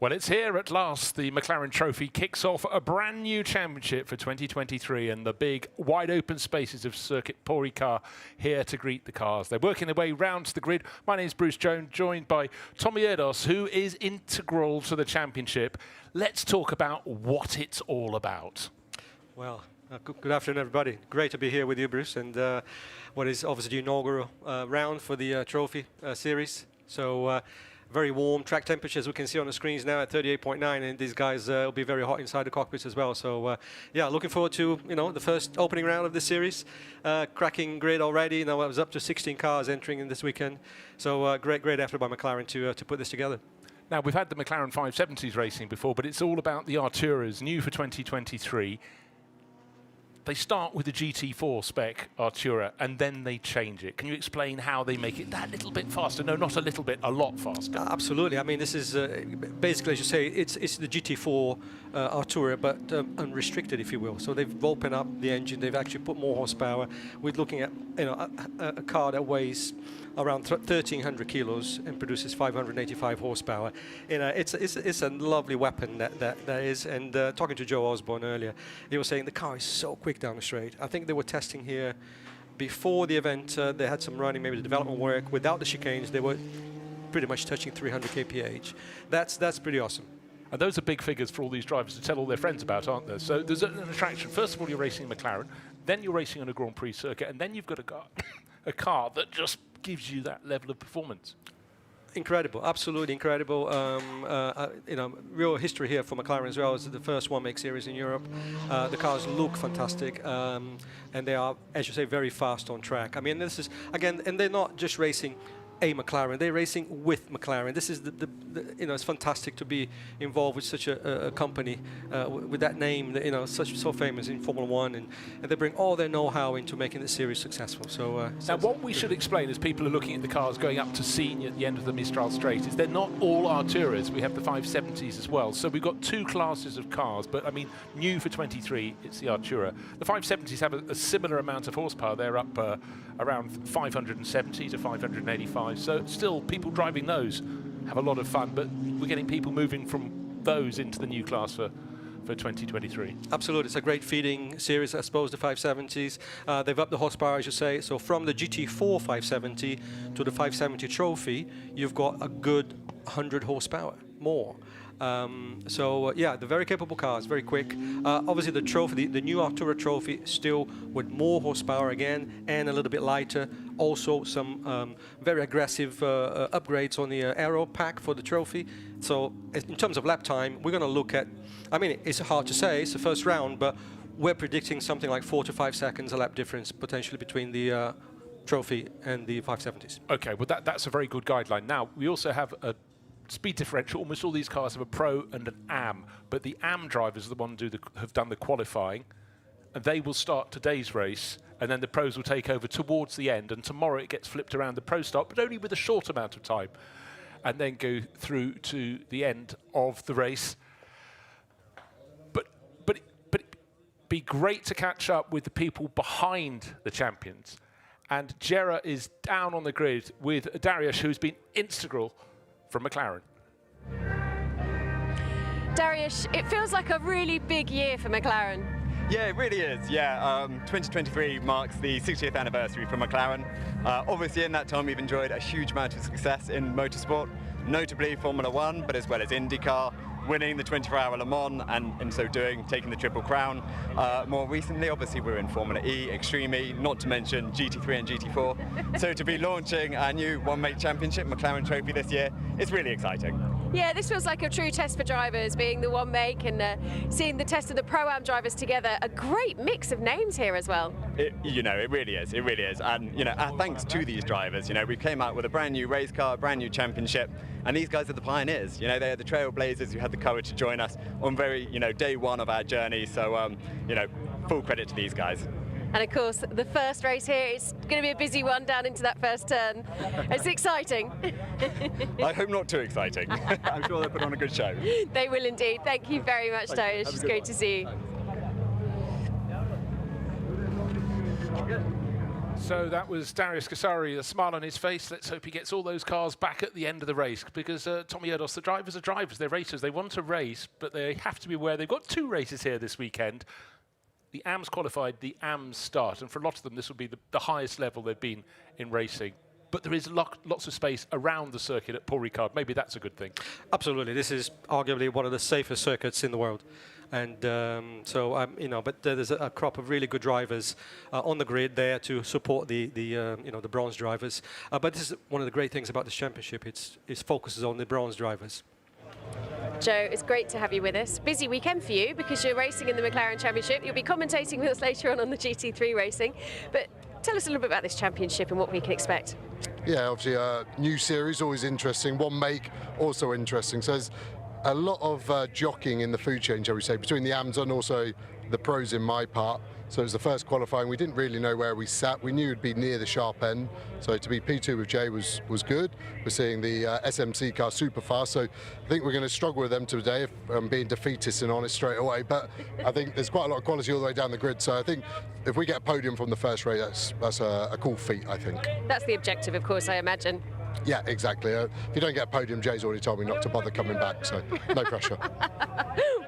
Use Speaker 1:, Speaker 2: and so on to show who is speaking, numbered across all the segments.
Speaker 1: Well, it's here at last. The McLaren Trophy kicks off a brand new championship for 2023, and the big wide open spaces of Circuit Paul Ricard here to greet the cars. They're working their way round to the grid. My name's Bruce Jones, joined by Tommy Erdos, who is integral to the championship. Let's talk about what it's all about.
Speaker 2: Well, good afternoon, everybody. Great to be here with you, Bruce, and what is obviously the inaugural round for the trophy series. So very warm track temperatures we can see on the screens now at 38.9, and these guys will be very hot inside the cockpits as well. So yeah, looking forward to the first opening round of this series. Cracking grid already. Now it was up to 16 cars entering in this weekend. So great effort by McLaren to put this together.
Speaker 1: Now, we've had the McLaren 570s racing before, but it's all about the Arturas, new for 2023. They start with the GT4 spec Artura, and then they change it. Can you explain how they make it that little bit faster? No, not a little bit, a lot faster.
Speaker 2: Absolutely. I mean, this is basically, as you say, it's the GT4 Artura, but unrestricted, if you will. So they've opened up the engine. They've actually put more horsepower. We're looking at a car that weighs around 1,300 kilos and produces 585 horsepower. It's a lovely weapon that is. And talking to Joe Osborne earlier, he was saying the car is so quick down the straight. I think they were testing here before the event. They had some running, maybe the development work. Without the chicanes, they were pretty much touching 300 kph. That's pretty awesome.
Speaker 1: And those are big figures for all these drivers to tell all their friends about, aren't there? So there's an attraction. First of all, you're racing a McLaren, then you're racing on a Grand Prix circuit, and then you've got a car that just gives you that level of performance.
Speaker 2: Incredible, absolutely incredible. Real history here for McLaren as well. It's the first one-make series in Europe. The cars look fantastic, and they are, as you say, very fast on track. I mean, this is again, and they're not just racing a McLaren; they're racing with McLaren. This is it's fantastic to be involved with such a company with that name, that, so famous in Formula One, and they bring all their know-how into making the series successful. So
Speaker 1: now, what we should explain as people are looking at the cars going up to Senior at the end of the Mistral Straight is they're not all Arturas. We have the 570s as well. So we've got two classes of cars, but I mean, new for 23, it's the Artura. The 570s have a similar amount of horsepower. They're up around 570 to 585. So still, people driving those have a lot of fun, but we're getting people moving from those into the new class for 2023.
Speaker 2: Absolutely, it's a great feeding series, I suppose, the 570s. They've upped the horsepower, as you say. So from the GT4 570 to the 570 Trophy, you've got a good 100 horsepower more. Yeah, they're very capable cars, very quick. Obviously, the trophy, the new Artura Trophy, still with more horsepower again and a little bit lighter. Also, some very aggressive upgrades on the aero pack for the trophy. So, in terms of lap time, we're going to look at. I mean, it's hard to say. It's the first round, but we're predicting something like 4 to 5 seconds a lap difference potentially between the trophy and the 570s.
Speaker 1: Okay, well that's a very good guideline. Now we also have a speed differential. Almost all these cars have a Pro and an AM, but the AM drivers are the ones who have done the qualifying, and they will start today's race, and then the Pros will take over towards the end, and tomorrow it gets flipped around. The Pros start, but only with a short amount of time, and then go through to the end of the race. But it'd be great to catch up with the people behind the champions, and Gera is down on the grid with Dariusz, who's been integral from McLaren.
Speaker 3: Dariusz, it feels like a really big year for McLaren.
Speaker 4: Yeah, it really is. Yeah, 2023 marks the 60th anniversary for McLaren. Obviously, in that time, we've enjoyed a huge amount of success in motorsport, notably Formula One, but as well as IndyCar, winning the 24-hour Le Mans, and in so doing, taking the Triple Crown. More recently, obviously, we're in Formula E, Extreme E, not to mention GT3 and GT4. So to be launching our new one-make championship, McLaren Trophy this year, it's really exciting.
Speaker 3: Yeah, this feels like a true test for drivers, being the one make and seeing the test of the Pro-Am drivers together. A great mix of names here as well.
Speaker 4: It really is. It really is. And, our thanks to these drivers. We came out with a brand new race car, brand new championship, and these guys are the pioneers. They are the trailblazers who had the courage to join us on very, day one of our journey. So, full credit to these guys.
Speaker 3: And of course, the first race here, it's going to be a busy one down into that first turn. It's exciting.
Speaker 4: I hope not too exciting. I'm sure they'll put on a good show.
Speaker 3: They will indeed. Thank you very much, Dariusz. It's great to see you.
Speaker 1: So that was Darius Kasari, a smile on his face. Let's hope he gets all those cars back at the end of the race, because Tommy Erdos, the drivers are drivers, they're racers. They want to race, but they have to be aware they've got 2 races here this weekend. The AMs qualified, the AMs start, and for a lot of them this will be the highest level they've been in racing. But there is lots of space around the circuit at Paul Ricard. Maybe that's a good thing.
Speaker 2: Absolutely, this is arguably one of the safest circuits in the world, and you know, but there's a crop of really good drivers on the grid there to support the you know, the bronze drivers. But this is one of the great things about this championship. It focuses on the bronze drivers.
Speaker 3: Joe, it's great to have you with us. Busy weekend for you because you're racing in the McLaren Championship. You'll be commentating with us later on the GT3 racing. But tell us a little bit about this championship and what we can expect.
Speaker 5: Yeah, obviously a new series, always interesting. One make, also interesting. So there's a lot of jockeying in the food chain, shall we say, between the AMs and also the pros in my part. So it was the first qualifying. We didn't really know where we sat. We knew it'd be near the sharp end. So to be P2 with Jay was good. We're seeing the SMC car super fast. So I think we're going to struggle with them today, if I'm being defeatist and honest straight away. But I think there's quite a lot of quality all the way down the grid. So I think if we get a podium from the first race, that's a cool feat, I think.
Speaker 3: That's the objective, of course, I imagine.
Speaker 5: Yeah, exactly. If you don't get a podium, Jay's already told me not to bother coming back, so no pressure.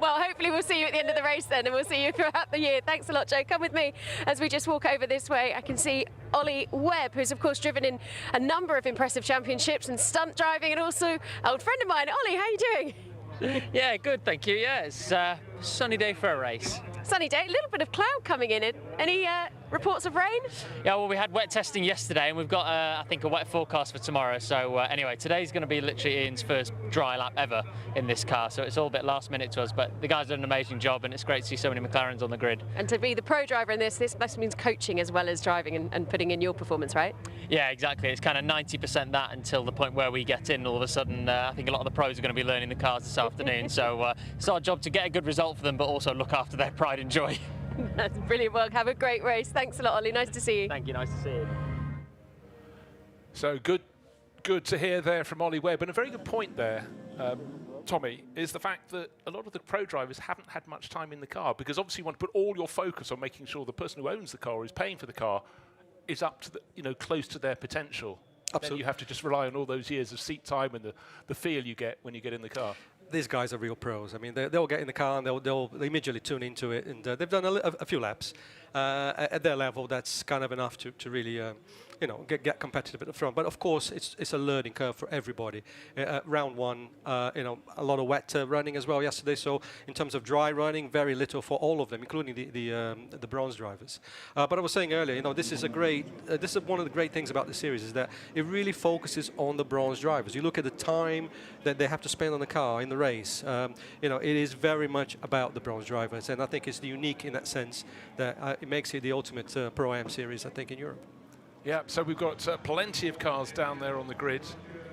Speaker 3: Well, hopefully we'll see you at the end of the race then, and we'll see you throughout the year. Thanks a lot, Joe. Come with me as we just walk over this way. I can see Ollie Webb, who's of course driven in a number of impressive championships and stunt driving, and also an old friend of mine. Ollie, how are you doing?
Speaker 6: Yeah, good, thank you. Yeah, it's a sunny day for a race.
Speaker 3: Sunny day, a little bit of cloud coming in. Any reports of rain?
Speaker 6: Yeah, well, we had wet testing yesterday, and we've got, I think, a wet forecast for tomorrow. So anyway, today's going to be literally Ian's first dry lap ever in this car, so it's all a bit last minute to us, but the guys did an amazing job, and it's great to see so many McLarens on the grid.
Speaker 3: And to be the pro driver in this means coaching as well as driving and putting in your performance, right?
Speaker 6: Yeah, exactly. It's kind of 90% that until the point where we get in. All of a sudden, I think a lot of the pros are going to be learning the cars this afternoon, so it's our job to get a good result for them, but also look after their pride and joy.
Speaker 3: That's brilliant work. Have a great race. Thanks a lot, Ollie. Nice to see you.
Speaker 6: Thank you. Nice to see you.
Speaker 1: So good to hear there from Ollie Webb. And a very good point there, Tommy, is the fact that a lot of the pro drivers haven't had much time in the car, because obviously you want to put all your focus on making sure the person who owns the car or is paying for the car is up to the, you know, close to their potential.
Speaker 2: Absolutely.
Speaker 1: Then you have to just rely on all those years of seat time and the feel you get when you get in the car.
Speaker 2: These guys are real pros. I mean, they'll get in the car and they'll immediately tune into it, and they've done a few laps at their level. That's kind of enough to really, you know, get competitive at the front. But of course, it's a learning curve for everybody. Round one, you know, a lot of wet running as well yesterday. So in terms of dry running, very little for all of them, including the bronze drivers. But I was saying earlier, you know, this is one of the great things about the series, is that it really focuses on the bronze drivers. You look at the time that they have to spend on the car in the race. You know, it is very much about the bronze drivers, and I think it's unique in that sense that it makes it the ultimate Pro-Am series, I think, in Europe.
Speaker 1: Yeah, so we've got plenty of cars down there on the grid.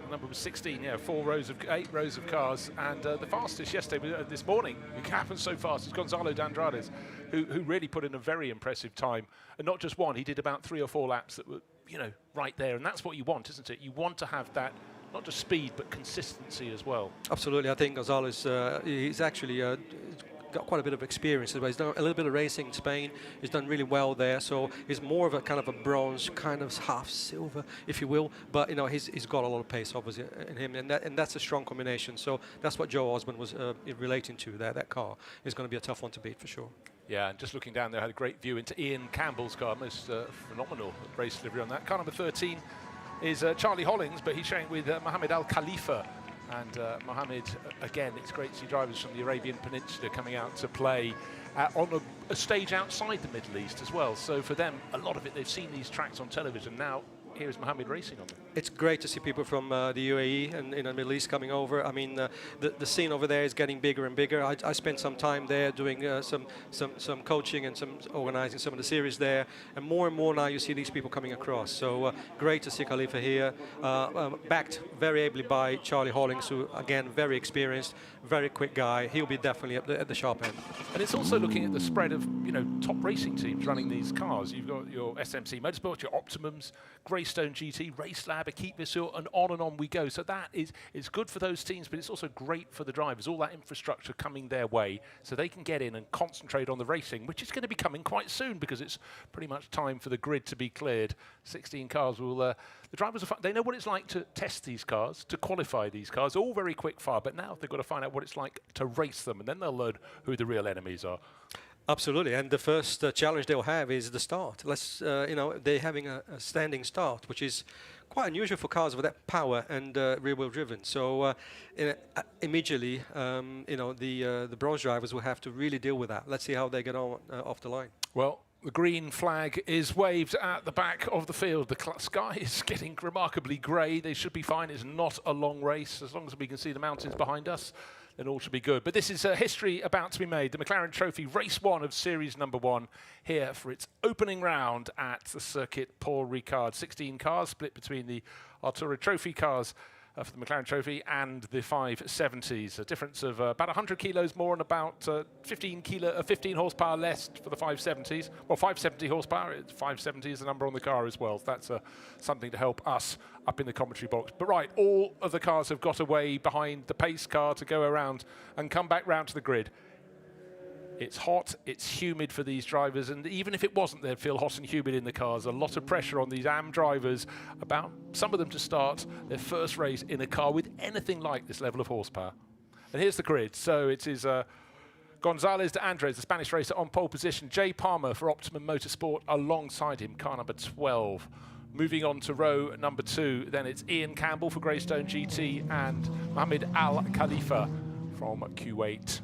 Speaker 1: Number was 16, yeah, 8 rows of cars, and the fastest yesterday, this morning, it happened so fast, is Gonzalo D'Andrades, who really put in a very impressive time, and not just one, he did about 3 or 4 laps that were, you know, right there, and that's what you want, isn't it? You want to have that, not just speed, but consistency as well.
Speaker 2: Absolutely, I think Gonzalo's, he's actually got quite a bit of experience. He's done a little bit of racing in Spain. He's done really well there. So he's more of a kind of a bronze, kind of half silver, if you will. But you know, he's got a lot of pace, obviously, in him, and that's a strong combination. So that's what Joe Osborne was relating to there. That car is going to be a tough one to beat for sure.
Speaker 1: Yeah, and just looking down there, I had a great view into Ian Campbell's car. Most phenomenal race delivery on that. Car number 13 is Charlie Hollins, but he's showing with Mohammed Al Khalifa. And Mohammed, again, it's great to see drivers from the Arabian Peninsula coming out to play on a stage outside the Middle East as well. So for them, a lot of it, they've seen these tracks on television. Now, here's Mohammed racing on them.
Speaker 2: It's great to see people from the UAE and the Middle East coming over. I mean, the scene over there is getting bigger and bigger. I spent some time there doing some coaching and some organizing some of the series there. And more now you see these people coming across. So great to see Khalifa here, backed very ably by Charlie Hollins, who, again, very experienced, very quick guy. He'll be definitely at the sharp end.
Speaker 1: And it's also looking at the spread of, you know, top racing teams running these cars. You've got your SMC Motorsport, your Optimums, great Greystone GT, Race Lab, Keep Visual, and on we go. So that is, it's good for those teams, but it's also great for the drivers, all that infrastructure coming their way, so they can get in and concentrate on the racing, which is going to be coming quite soon because it's pretty much time for the grid to be cleared. 16 cars will, the drivers are they know what it's like to test these cars, to qualify these cars, all very quick fire, but now they've got to find out what it's like to race them, and then they'll learn who the real enemies are.
Speaker 2: Absolutely, and the first challenge they'll have is the start. You know, they're having a standing start, which is quite unusual for cars with that power and rear-wheel driven. So immediately, you know, the bronze drivers will have to really deal with that. Let's see how they get on off the line.
Speaker 1: Well, the green flag is waved at the back of the field. The sky is getting remarkably grey. They should be fine. It's not a long race. As long as we can see the mountains behind us, then all should be good. But this is history about to be made. The McLaren Trophy, race 1 of series number 1, here for its opening round at the Circuit Paul Ricard. 16 cars split between the Artura Trophy cars for the McLaren Trophy and the 570s. A difference of about 100 kilos more and about 15 horsepower less for the 570s. Well, 570 horsepower, 570 is the number on the car as well. So that's something to help us up in the commentary box. But right, all of the cars have got away behind the pace car to go around and come back round to the grid. It's hot, it's humid for these drivers, and even if it wasn't, they'd feel hot and humid in the cars. A lot of pressure on these AM drivers, about some of them to start their first race in a car with anything like this level of horsepower. And here's the grid. So it is Gonzalez de Andres, the Spanish racer, on pole position. Jay Palmer for Optimum Motorsport alongside him, car number 12. Moving on to row number 2, then it's Ian Campbell for Greystone GT and Mohamed Al Khalifa from Kuwait.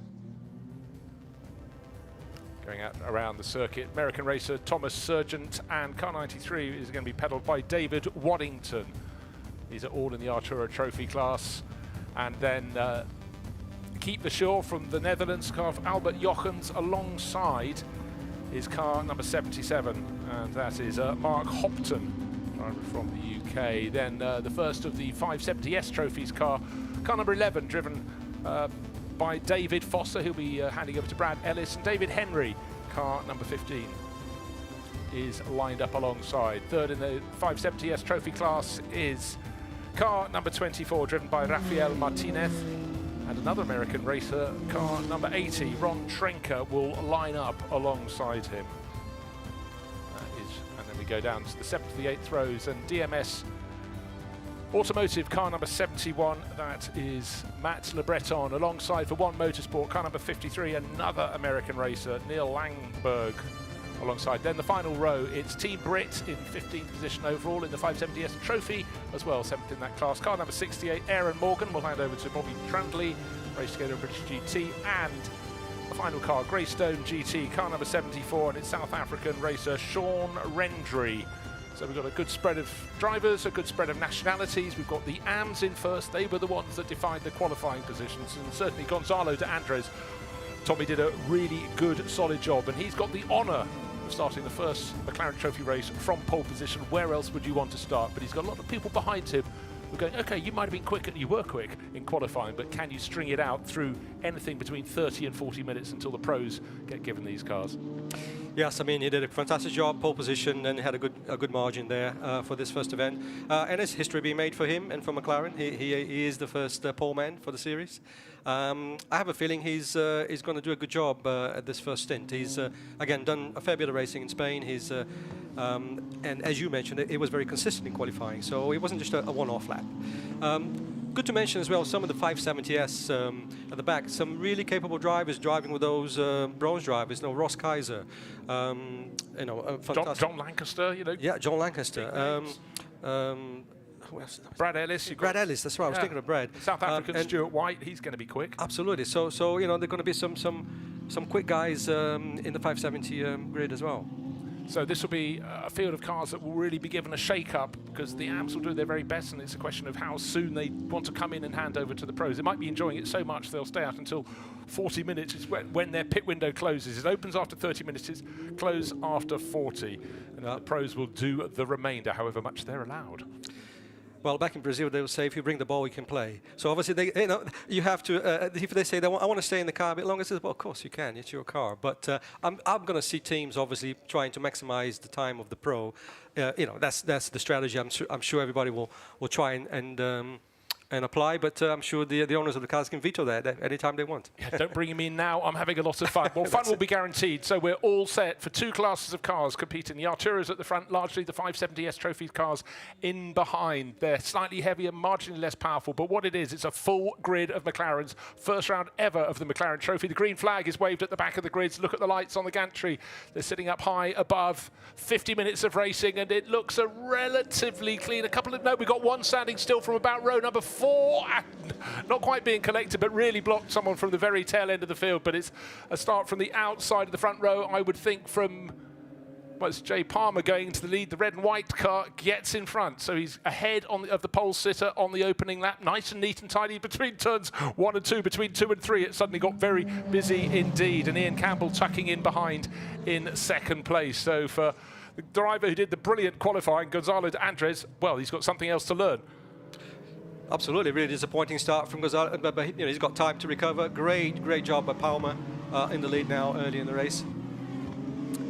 Speaker 1: Going out around the circuit, American racer Thomas Sargent, and car 93 is going to be pedalled by David Waddington. These are all in the Artura Trophy class. And then Keep the Shore from the Netherlands, car of Albert Jochens, alongside his car number 77, and that is Mark Hopton, driver from the UK. Then the first of the 570S trophies car number 11, driven by David Foster. He'll be handing over to Brad Ellis, and David Henry, car number 15, is lined up alongside. Third in the 570S trophy class is car number 24, driven by Rafael Martinez, and another American racer, car number 80, Ron Trenker, will line up alongside him. And then we go down to the 7th to the 8th rows, and DMS Automotive, car number 71, that is Matt Le Breton, alongside for One Motorsport, car number 53, another American racer, Neil Langberg, alongside. Then the final row, it's Team Brit in 15th position overall in the 570S Trophy, as well, 7th in that class. Car number 68, Aaron Morgan, will hand over to Bobby Trandley, race together in British GT, and the final car, Greystone GT, car number 74, and it's South African racer Sean Rendry. So we've got a good spread of drivers, a good spread of nationalities. We've got the AMs in first. They were the ones that defined the qualifying positions. And certainly Gonzalo de Andres, Tommy did a really good, solid job. And he's got the honour of starting the first McLaren Trophy race from pole position. Where else would you want to start? But he's got a lot of people behind him who are going, OK, you might have been quick, and you were quick in qualifying, but can you string it out through anything between 30 and 40 minutes until the pros get given these cars?
Speaker 2: Yes, I mean, he did a fantastic job, pole position, and had a good margin there for this first event. And there's history being made for him and for McLaren. He is the first pole man for the series. I have a feeling he's going to do a good job at this first stint. He's, again, done a fair bit of racing in Spain. He's, and as you mentioned, it was very consistent in qualifying, so it wasn't just a one-off lap. Good to mention as well some of the 570S at the back. Some really capable drivers driving with those bronze drivers. You know, Ross Kaiser, you know,
Speaker 1: John Lancaster, you know.
Speaker 2: Yeah, John Lancaster. Who else?
Speaker 1: Brad Ellis.
Speaker 2: Brad Ellis, that's right. I was thinking of Brad.
Speaker 1: South African Stuart White, he's going to be quick.
Speaker 2: Absolutely. So you know, there are going to be some quick guys in the 570 grid as well.
Speaker 1: So this will be a field of cars that will really be given a shake-up, because the AMs will do their very best, and it's a question of how soon they want to come in and hand over to the pros. They might be enjoying it so much they'll stay out until 40 minutes is when their pit window closes. It opens after 30 minutes, it's closed after 40. And the pros will do the remainder, however much they're allowed.
Speaker 2: Well, back in Brazil, they will say, if you bring the ball, we can play. So obviously, they, you have to, if they say, I want to stay in the car a bit longer, I say, well, of course you can, it's your car. But I'm going to see teams obviously trying to maximize the time of the pro. That's the strategy. I'm sure everybody will try and apply, but I'm sure the owners of the cars can veto that anytime they want.
Speaker 1: Yeah, don't bring him in now. I'm having a lot of fun. Well, fun will be guaranteed. So we're all set for two classes of cars competing. The Arturas at the front, largely the 570S Trophy cars in behind. They're slightly heavier, marginally less powerful, but what it is, it's a full grid of McLarens. First round ever of the McLaren Trophy. The green flag is waved at the back of the grids. Look at the lights on the gantry. They're sitting up high above. 50 minutes of racing, and it looks a relatively clean. We've got one standing still from about row number 4, and not quite being collected, but really blocked someone from the very tail end of the field. But it's a start from the outside of the front row, I would think, from, well, it's Jay Palmer going into the lead. The red and white car gets in front, so he's ahead of the pole sitter on the opening lap. Nice and neat and tidy between turns 1 and 2, between 2 and 3. It suddenly got very busy indeed, and Ian Campbell tucking in behind in second place. So for the driver who did the brilliant qualifying, Gonzalo de Andres, well, he's got something else to learn.
Speaker 2: Absolutely, really disappointing start from Gonzalo, but he's got time to recover. Great job by Palmer in the lead now early in the race.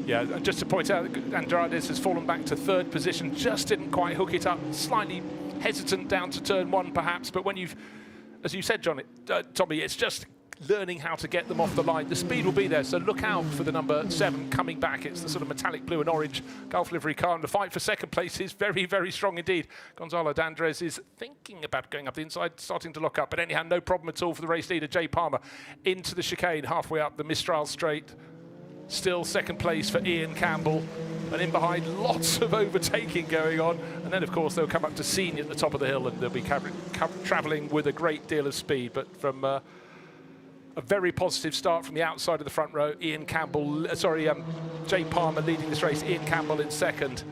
Speaker 1: Yeah, just to point out, Andrades has fallen back to third position, just didn't quite hook it up, slightly hesitant down to turn 1 perhaps, but when you've, as you said, Tommy, it's just learning how to get them off the line. The speed will be there, so look out for the number 7 coming back. It's the sort of metallic blue and orange Gulf livery car, and the fight for second place is very, very strong indeed. Gonzalo de Andres is thinking about going up the inside, starting to lock up, but anyhow, no problem at all for the race leader, Jay Palmer, into the chicane, halfway up the Mistral straight. Still second place for Ian Campbell, and in behind lots of overtaking going on, and then of course they'll come up to Senior at the top of the hill, and they'll be travelling with a great deal of speed, but from a very positive start from the outside of the front row. Jay Palmer leading this race, Ian Campbell in second,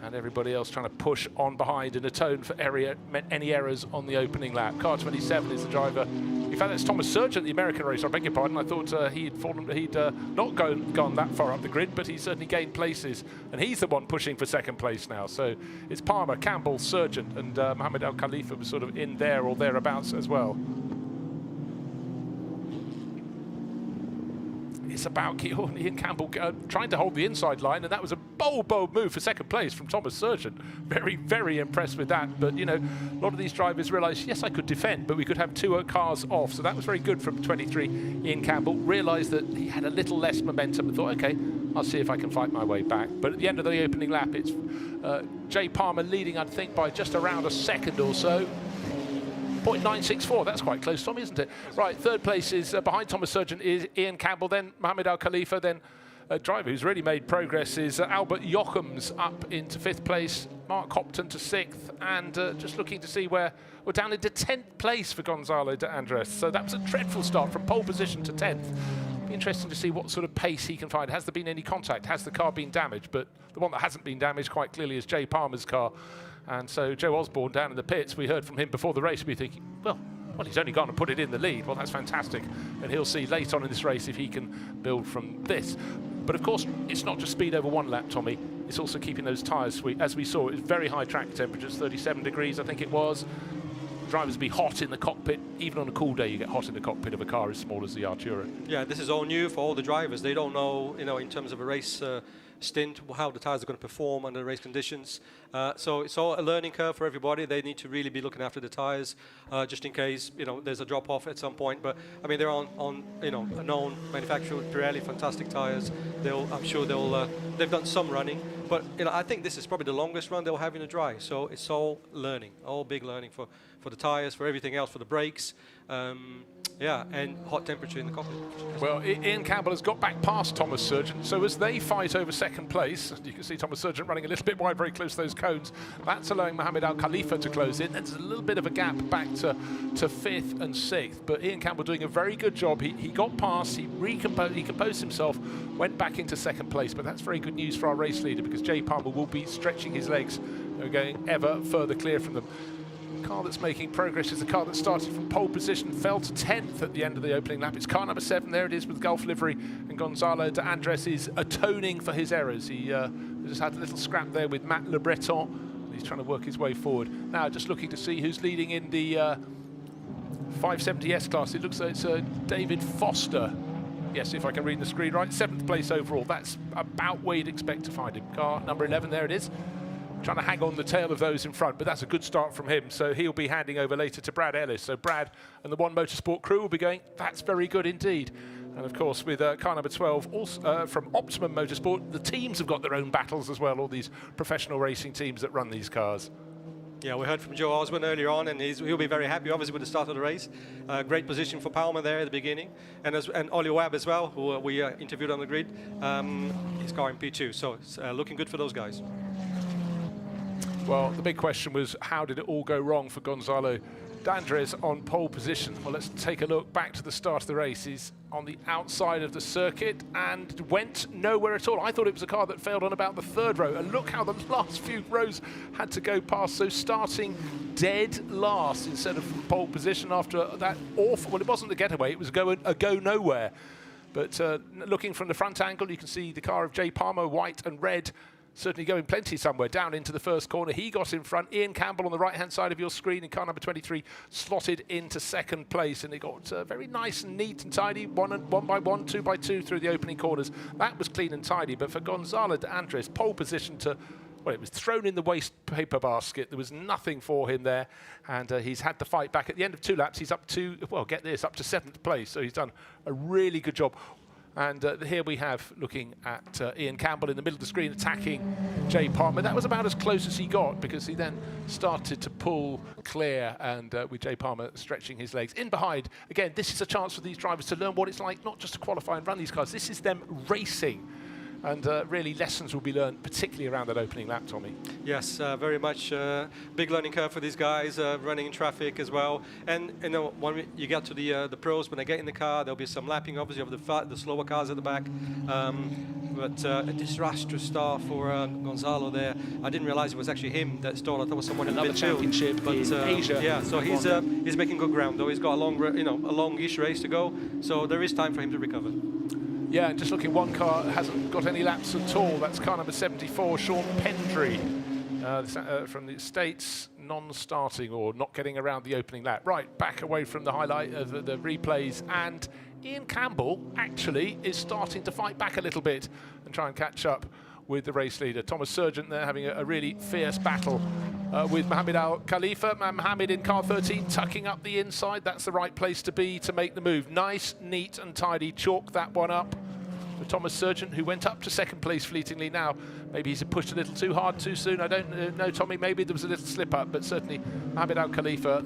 Speaker 1: and everybody else trying to push on behind and atone for any errors on the opening lap. Car 27 is the driver. In fact, that's Thomas Surgeon, the American racer. I beg your pardon. I thought he'd not gone that far up the grid, but he certainly gained places, and he's the one pushing for second place now. So it's Palmer, Campbell, Surgeon, and Mohamed Al Khalifa was sort of in there or thereabouts as well. It's about Ian Campbell trying to hold the inside line, and that was a bold move for second place from Thomas Surgeon. Very, very impressed with that. But, a lot of these drivers realised, yes, I could defend, but we could have 2 cars off. So that was very good from 23. Ian Campbell realised that he had a little less momentum and thought, OK, I'll see if I can fight my way back. But at the end of the opening lap, it's Jay Palmer leading, I think, by just around a second or so. 0.964, that's quite close, Tom, isn't it? Right, third place is behind Thomas Surgeon is Ian Campbell, then Mohamed Al Khalifa, then a driver who's really made progress is Albert Jochems up into 5th place, Mark Hopton to 6th, and just looking to see where we're down into 10th place for Gonzalo de Andres. So that was a dreadful start from pole position to 10th. Be interesting to see what sort of pace he can find. Has there been any contact? Has the car been damaged? But the one that hasn't been damaged quite clearly is Jay Palmer's car. And so Joe Osborne down in the pits, we heard from him before the race, we're thinking, well, he's only gone and put it in the lead. Well, that's fantastic. And he'll see late on in this race if he can build from this. But of course, it's not just speed over 1 lap, Tommy. It's also keeping those tyres sweet. As we saw, it was very high track temperatures, 37 degrees, I think it was. Drivers be hot in the cockpit. Even on a cool day, you get hot in the cockpit of a car as small as the Artura. Yeah,
Speaker 2: this is all new for all the drivers. They don't know, in terms of a race stint, how the tyres are going to perform under race conditions. So it's all a learning curve for everybody. They need to really be looking after the tyres, just in case there's a drop off at some point. But I mean, they're on a known manufacturer, Pirelli, fantastic tyres. I'm sure they've done some running, but I think this is probably the longest run they'll have in a dry. So it's all learning, all big learning for the tyres, for everything else, for the brakes. Yeah, and hot temperature in the cockpit.
Speaker 1: Well, Ian Campbell has got back past Thomas Surgeon, so as they fight over second place, you can see Thomas Surgeon running a little bit wide, very close to those cones. That's allowing Mohamed Al Khalifa to close in. There's a little bit of a gap back to 5th and 6th, but Ian Campbell doing a very good job. He got past, he composed himself, went back into second place, but that's very good news for our race leader because Jay Palmer will be stretching his legs and going ever further clear from them. The car that's making progress is the car that started from pole position, fell to 10th at the end of the opening lap. It's car number 7, there it is with Gulf livery, and Gonzalo de Andres is atoning for his errors. He just had a little scrap there with Matt Le Breton. He's trying to work his way forward. Now just looking to see who's leading in the 570S class. It looks like it's David Foster. Yes, if I can read the screen right. 7th place overall. That's about where you'd expect to find him. Car number 11, there it is. Trying to hang on the tail of those in front, but that's a good start from him. So he'll be handing over later to Brad Ellis. So Brad and the One Motorsport crew will be going, that's very good indeed. And of course, with car number 12, also, from Optimum Motorsport, the teams have got their own battles as well, all these professional racing teams that run these cars.
Speaker 2: Yeah, we heard from Joe Osborne earlier on, and he'll be very happy, obviously, with the start of the race. Great position for Palmer there at the beginning, and Ollie Webb as well, who we interviewed on the grid. His car in P2, so it's looking good for those guys.
Speaker 1: Well, the big question was, how did it all go wrong for Gonzalo D'Andres on pole position? Well, let's take a look back to the start of the race. He's on the outside of the circuit and went nowhere at all. I thought it was a car that failed on about the 3rd row, and look how the last few rows had to go past. So starting dead last instead of pole position after that awful, well, it wasn't a getaway, it was a go nowhere. But looking from the front angle, you can see the car of Jay Palmer, white and red, certainly going plenty somewhere down into the first corner. He got in front. Ian Campbell on the right-hand side of your screen in car number 23 slotted into 2nd place, and it got very nice and neat and tidy, one by one, 2 by 2 through the opening corners. That was clean and tidy, but for Gonzalo D'Andres, pole position to, well, it was thrown in the waste paper basket. There was nothing for him there, and he's had to fight back. At the end of 2 laps, he's up to, well, get this, up to 7th place, so he's done a really good job. And here we have, looking at Ian Campbell in the middle of the screen, attacking Jay Palmer. That was about as close as he got, because he then started to pull clear, and with Jay Palmer stretching his legs. In behind, again, this is a chance for these drivers to learn what it's like, not just to qualify and run these cars. This is them racing. And really, lessons will be learned, particularly around that opening lap, Tommy.
Speaker 2: Yes, very much big learning curve for these guys, running in traffic as well. And you know, when you get to the pros, when they get in the car, there'll be some lapping, obviously, of the slower cars at the back. But a disastrous start for Gonzalo there. I didn't realize it was actually him that stalled. I thought it was someone in the
Speaker 1: Another championship in Asia.
Speaker 2: Yeah, so he's making good ground though. He's got a longish race to go, so there is time for him to recover.
Speaker 1: Yeah, and just looking, one car hasn't got any laps at all. That's car number 74, Sean Pendry, from the States, non-starting or not getting around the opening lap. Right, back away from the highlight of the replays, and Ian Campbell actually is starting to fight back a little bit and try and catch up with the race leader. Thomas Sargent there having a really fierce battle with Mohamed Al Khalifa. Mohamed in car 13 tucking up the inside. That's the right place to be to make the move. Nice, neat and tidy. Chalk that one up for Thomas Sargent, who went up to 2nd place fleetingly. Now maybe he's pushed a little too hard too soon. I don't know, Tommy. Maybe there was a little slip up, but certainly Mohamed Al Khalifa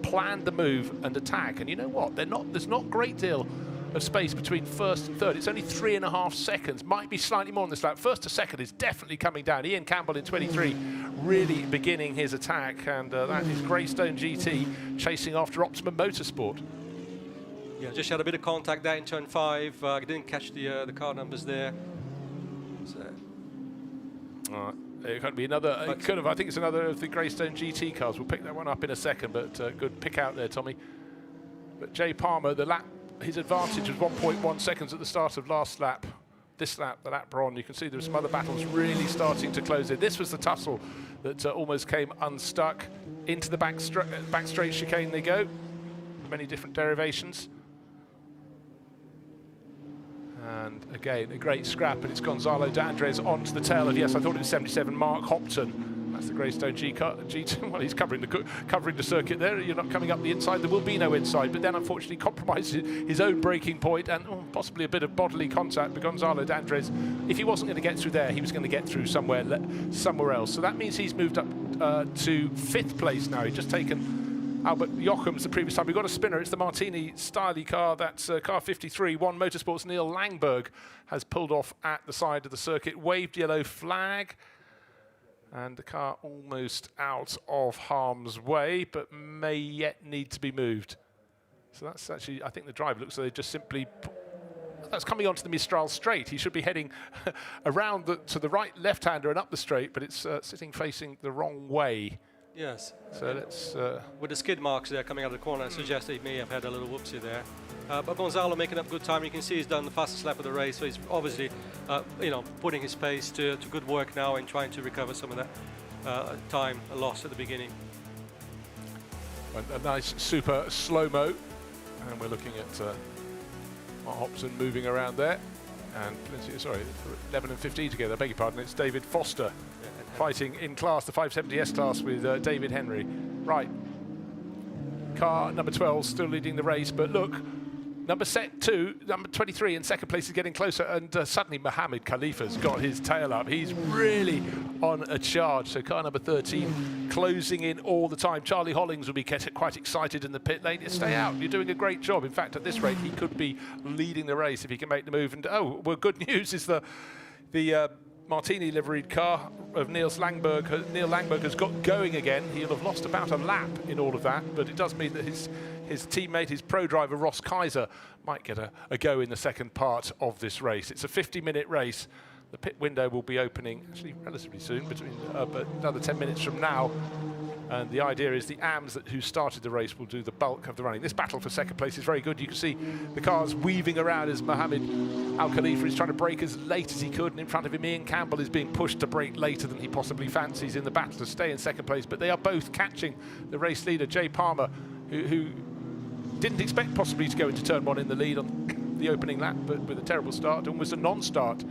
Speaker 1: planned the move and attack. And you know what? There's not a great deal of space between 1st and 3rd. It's only 3.5 seconds, might be slightly more on this lap. 1st to 2nd is definitely coming down. Ian Campbell in 23 really beginning his attack, and that is Greystone GT chasing after Optimum Motorsport.
Speaker 2: Yeah, just had a bit of contact there in turn 5. I didn't catch the car numbers there. So.
Speaker 1: It could be another, I think it's another of the Greystone GT cars. We'll pick that one up in a second, but good pick out there, Tommy. But Jay Palmer, his advantage was 1.1 seconds at the start of last lap. This lap, the lap we're on, you can see there are some other battles really starting to close in. This was the tussle that almost came unstuck. Into the back straight chicane they go. Many different derivations. And again, a great scrap, but it's Gonzalo D'Andres onto the tail of, yes, I thought it was 77, Mark Hopton. That's the Greystone GT. Well, he's covering the circuit there. You're not coming up the inside. There will be no inside, but then unfortunately compromises his own braking point and possibly a bit of bodily contact. But Gonzalo D'Andres, if he wasn't going to get through there, he was going to get through somewhere else. So that means he's moved up to 5th place now. He's just taken Albert Jochems the previous time. We've got a spinner. It's the Martini Styley car. That's car 53. One Motorsports' Neil Langberg has pulled off at the side of the circuit. Waved yellow flag. And the car almost out of harm's way, but may yet need to be moved. So that's actually, I think the driver looks like they just simply... That's coming onto the Mistral straight. He should be heading around to the right left-hander and up the straight, but it's sitting facing the wrong way.
Speaker 2: Yes.
Speaker 1: So let's...
Speaker 2: with the skid marks there coming out of the corner, it suggests he may have had a little whoopsie there. But Gonzalo making up good time. You can see he's done the fastest lap of the race, so he's obviously, putting his pace to good work now and trying to recover some of that. time lost at the beginning.
Speaker 1: A nice super slow-mo, and we're looking at Hobson moving around there, and sorry, 11 and 15 together, I beg your pardon, it's David Foster fighting in class, the 570S class with David Henry. Right, car number 12 still leading the race, but look, number 23 in second place is getting closer, and suddenly Mohammed Khalifa's got his tail up. He's really on a charge. So car number 13 closing in all the time. Charlie Hollings will be quite excited in the pit lane. Stay out, you're doing a great job. In fact, at this rate, he could be leading the race if he can make the move. And oh, well, good news is the Martini liveried car of Neil Langberg. Neil Langberg has got going again. He'll have lost about a lap in all of that, but it does mean that his teammate, his pro driver Ross Kaiser, might get a go in the second part of this race. It's a 50-minute race. The pit window will be opening actually relatively soon, between but another 10 minutes from now. And the idea is the AMs who started the race will do the bulk of the running. This battle for second place is very good. You can see the cars weaving around as Mohammed Al Khalifa is trying to brake as late as he could, and in front of him Ian Campbell is being pushed to brake later than he possibly fancies in the battle to stay in second place. But they are both catching the race leader, Jay Palmer, who didn't expect possibly to go into turn one in the lead on the opening lap, but with a terrible start, and was a non-start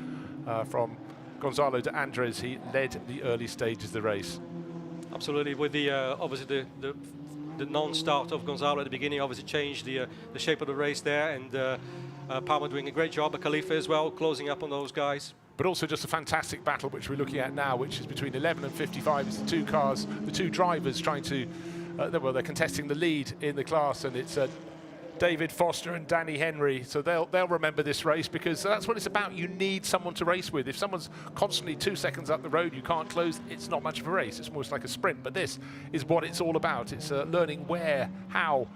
Speaker 1: from Gonzalo de Andres. He led the early stages of the race.
Speaker 2: Absolutely, with the obviously the non-start of Gonzalo at the beginning obviously changed the shape of the race there, and Palmer doing a great job, but Khalifa as well, closing up on those guys.
Speaker 1: But also just a fantastic battle which we're looking at now, which is between 11 and 55. It's the two cars, the two drivers trying to, well, they're contesting the lead in the class, and it's David Foster and Danny Henry. So they'll remember this race, because that's what it's about. You need someone to race with. If someone's constantly 2 seconds up the road, you can't close, it's not much of a race. It's almost like a sprint. But this is what it's all about. It's learning where, how,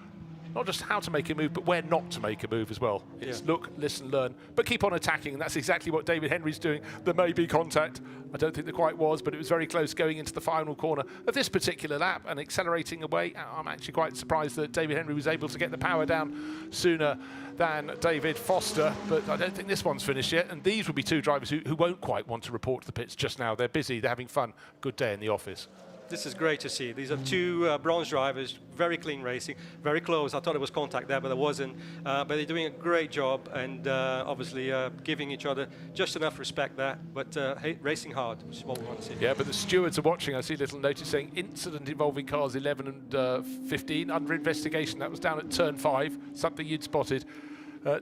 Speaker 1: not just how to make a move, but where not to make a move as well. It's look, listen, learn, but keep on attacking, and that's exactly what David Henry's doing. There may be contact. I don't think there quite was, but it was very close going into the final corner of this particular lap and accelerating away. I'm actually quite surprised that David Henry was able to get the power down sooner than David Foster, but I don't think this one's finished yet, and these will be two drivers who won't quite want to report to the pits just now. They're busy, they're having fun. Good day in the office.
Speaker 2: This is great to see. These are two bronze drivers, very clean racing, very close. I thought it was contact there, but there wasn't. But they're doing a great job, and obviously giving each other just enough respect there, but racing hard, which is what we want to see.
Speaker 1: Yeah, but the stewards are watching. I see a little notice saying incident involving cars 11 and 15 under investigation. That was down at turn 5, something you'd spotted,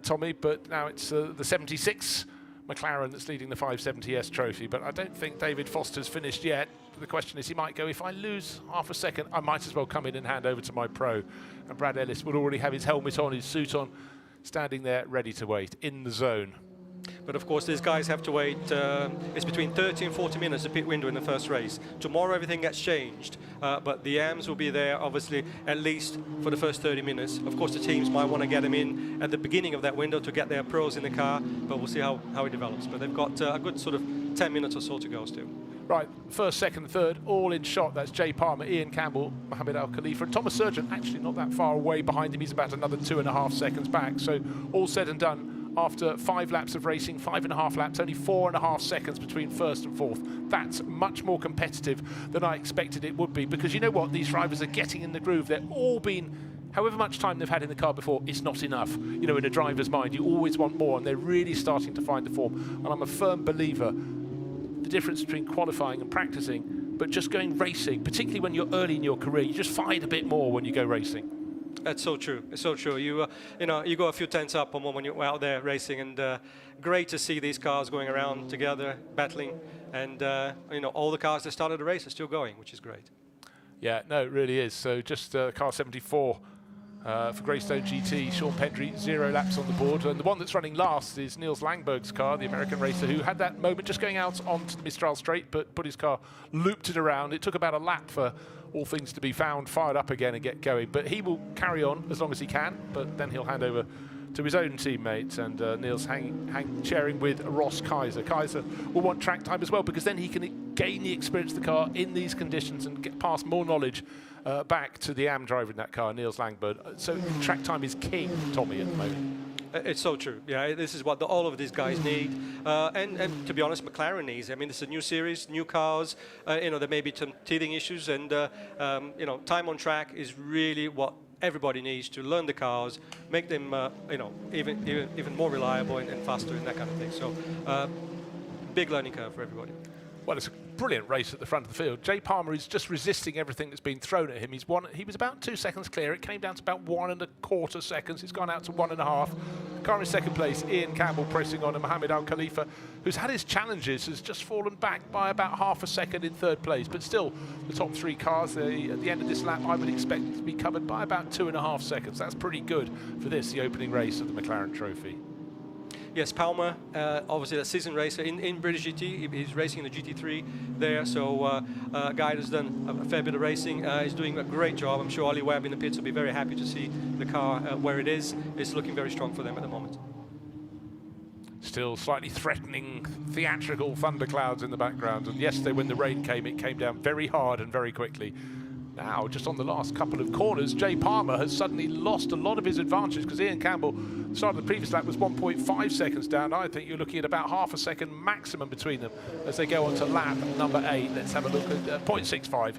Speaker 1: Tommy, but now it's the 76 McLaren that's leading the 570S trophy. But I don't think David Foster's finished yet. The question is, he might go, if I lose half a second, I might as well come in and hand over to my pro. And Brad Ellis will already have his helmet on, his suit on, standing there ready to wait in the zone.
Speaker 2: But of course, these guys have to wait. It's between 30 and 40 minutes, the pit window in the first race. Tomorrow, everything gets changed, but the AMs will be there, obviously, at least for the first 30 minutes. Of course, the teams might want to get them in at the beginning of that window to get their pros in the car, but we'll see how it develops. But they've got a good sort of 10 minutes or so to go still.
Speaker 1: Right, first, second, third, all in shot. That's Jay Palmer, Ian Campbell, Mohammed Al Khalifa, and Thomas Surgeon actually not that far away behind him. He's about another 2.5 seconds back. So all said and done, after 5 laps of racing, 5.5 laps, only 4.5 seconds between first and fourth. That's much more competitive than I expected it would be, because you know what? These drivers are getting in the groove. They're all been, however much time they've had in the car before, it's not enough. You know, in a driver's mind, you always want more, and they're really starting to find the form. And I'm a firm believer the difference between qualifying and practicing, but just going racing, particularly when you're early in your career, you just find a bit more when you go racing.
Speaker 2: That's so true. It's so true. You know, you go a few tenths up on when you're out there racing, and great to see these cars going around together, battling, and you know, all the cars that started the race are still going, which is great.
Speaker 1: Yeah, no, it really is. So just car 74 for Greystone GT, Sean Pendry, 0 laps on the board, and the one that's running last is Niels Langberg's car, the American racer, who had that moment just going out onto the Mistral straight, but put his car, looped it around. It took about a lap for all things to be found, fired up again and get going, but he will carry on as long as he can, but then he'll hand over to his own teammates, and Niels sharing with Ross Kaiser. Kaiser will want track time as well, because then he can gain the experience of the car in these conditions and get past more knowledge back to the AM driver in that car, Niels Langbird. So track time is king, Tommy, at the moment.
Speaker 2: It's so true. Yeah, this is what all of these guys need, and to be honest, McLaren needs. I mean, it's a new series, new cars. You know, there may be some teething issues, and you know, time on track is really what everybody needs to learn the cars, make them you know, even more reliable and faster and that kind of thing. So, big learning curve for everybody.
Speaker 1: Well, it's a brilliant race at the front of the field. Jay Palmer is just resisting everything that's been thrown at him. He was about 2 seconds clear. It came down to about 1.25 seconds. It's gone out to 1.5. Car in second place, Ian Campbell pressing on, and Mohamed Al Khalifa, who's had his challenges, has just fallen back by about half a second in third place. But still, the top 3 cars, at the end of this lap, I would expect to be covered by about 2.5 seconds. That's pretty good for this, the opening race of the McLaren Trophy.
Speaker 2: Yes, Palmer, obviously a seasoned racer in British GT. He's racing in the GT3 there, so a guy who's done a fair bit of racing. He's doing a great job. I'm sure Ollie Webb in the pits will be very happy to see the car where it is. It's looking very strong for them at the moment.
Speaker 1: Still slightly threatening, theatrical thunderclouds in the background. And yesterday when the rain came, it came down very hard and very quickly. Now, just on the last couple of corners, Jay Palmer has suddenly lost a lot of his advantage, because Ian Campbell, the start of the previous lap, was 1.5 seconds down. I think you're looking at about half a second maximum between them as they go on to lap number 8. Let's have a look at 0.65.